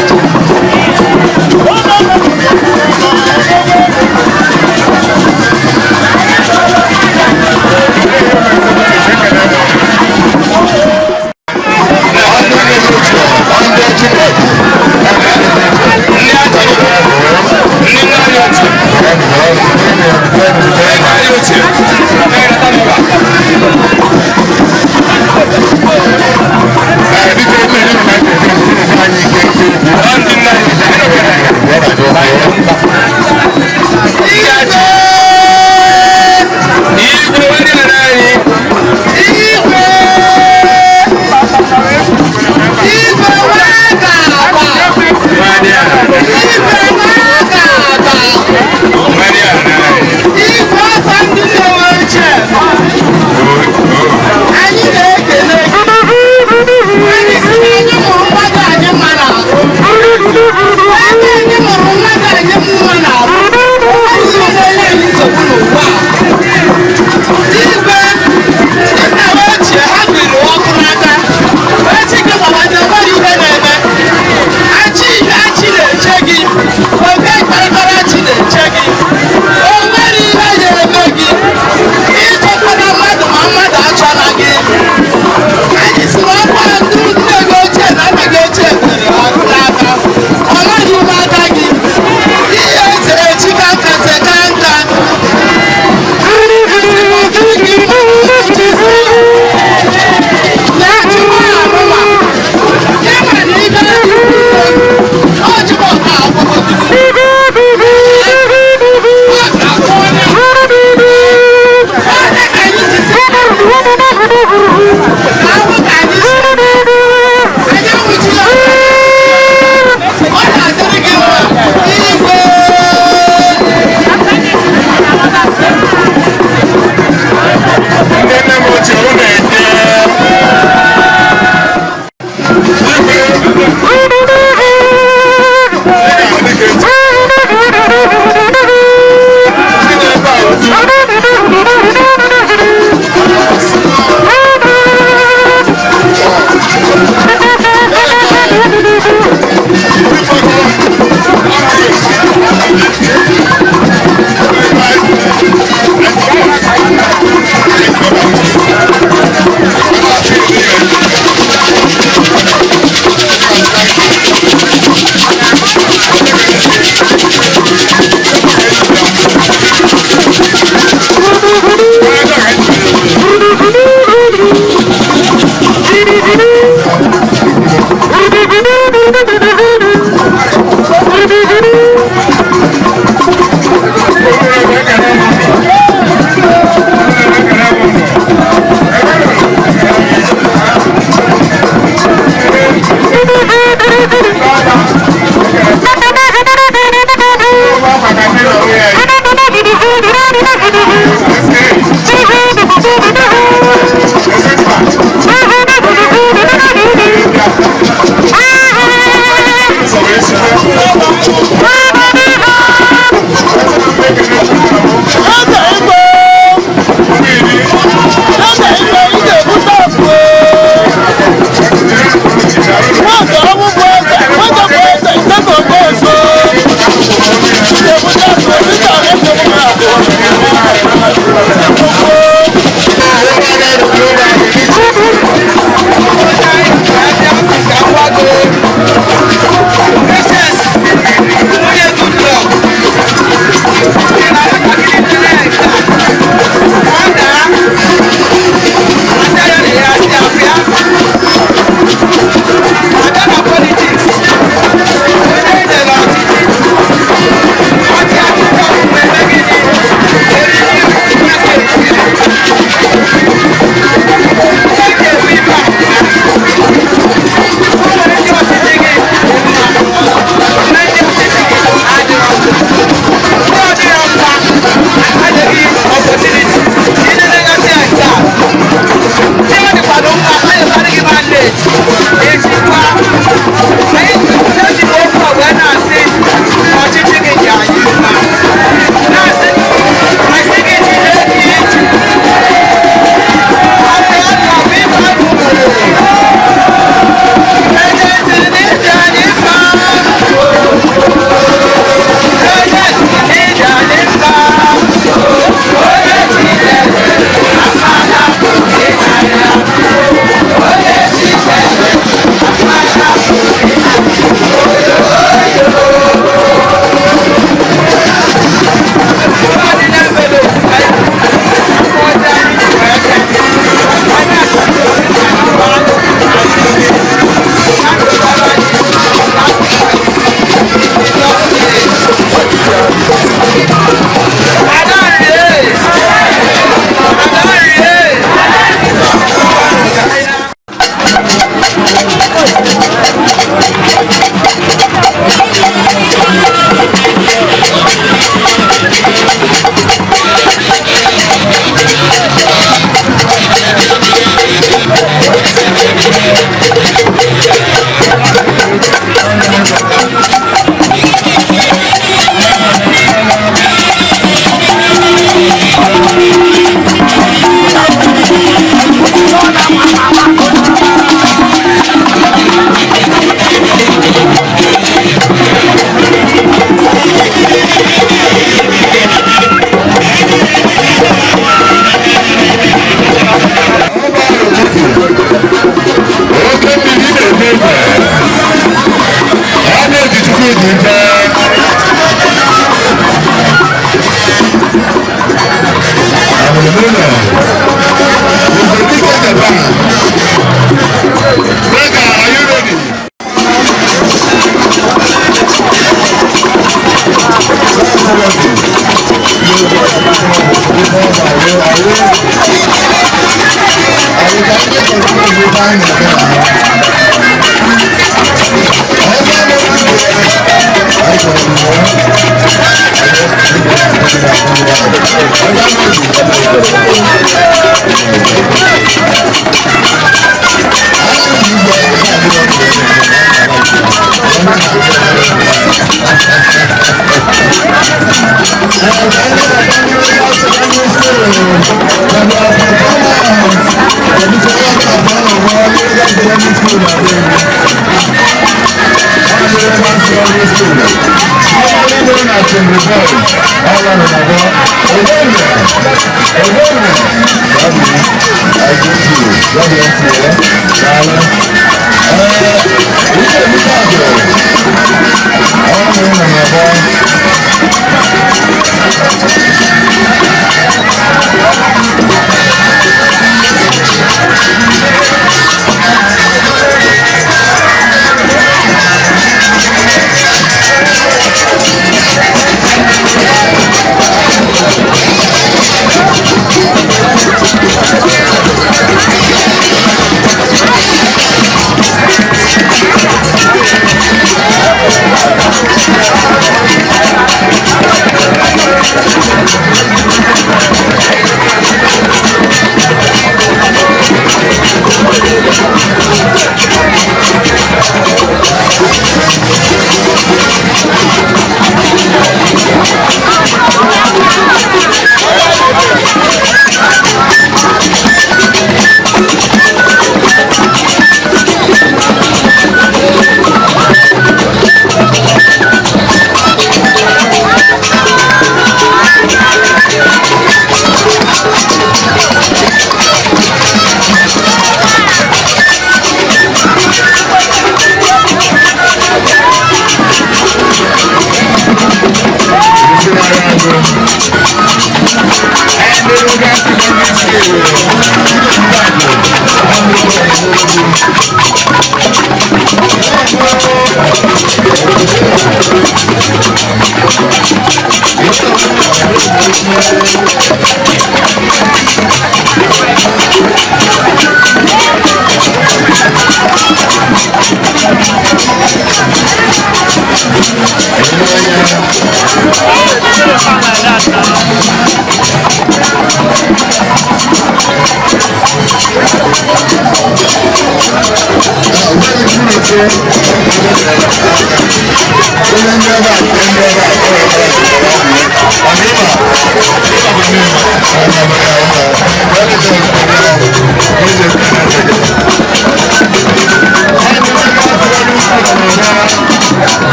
Thank you.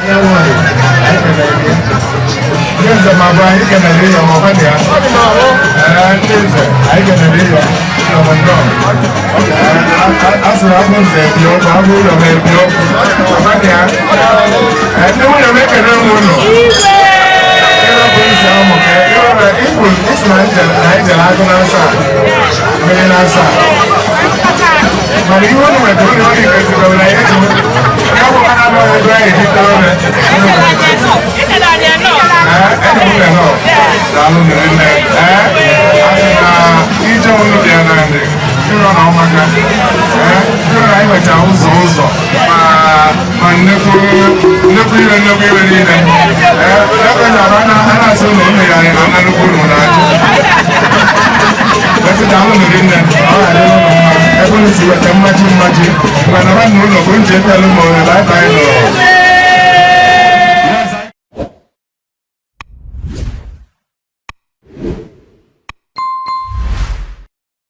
Yes, my boy, you can be your mother. I can be your mother. As I was there, your babu, your baby, and no one make a little it's nice and I don't answer. Very nice. But you want to do it because you go like it. I want to go away. You know it. I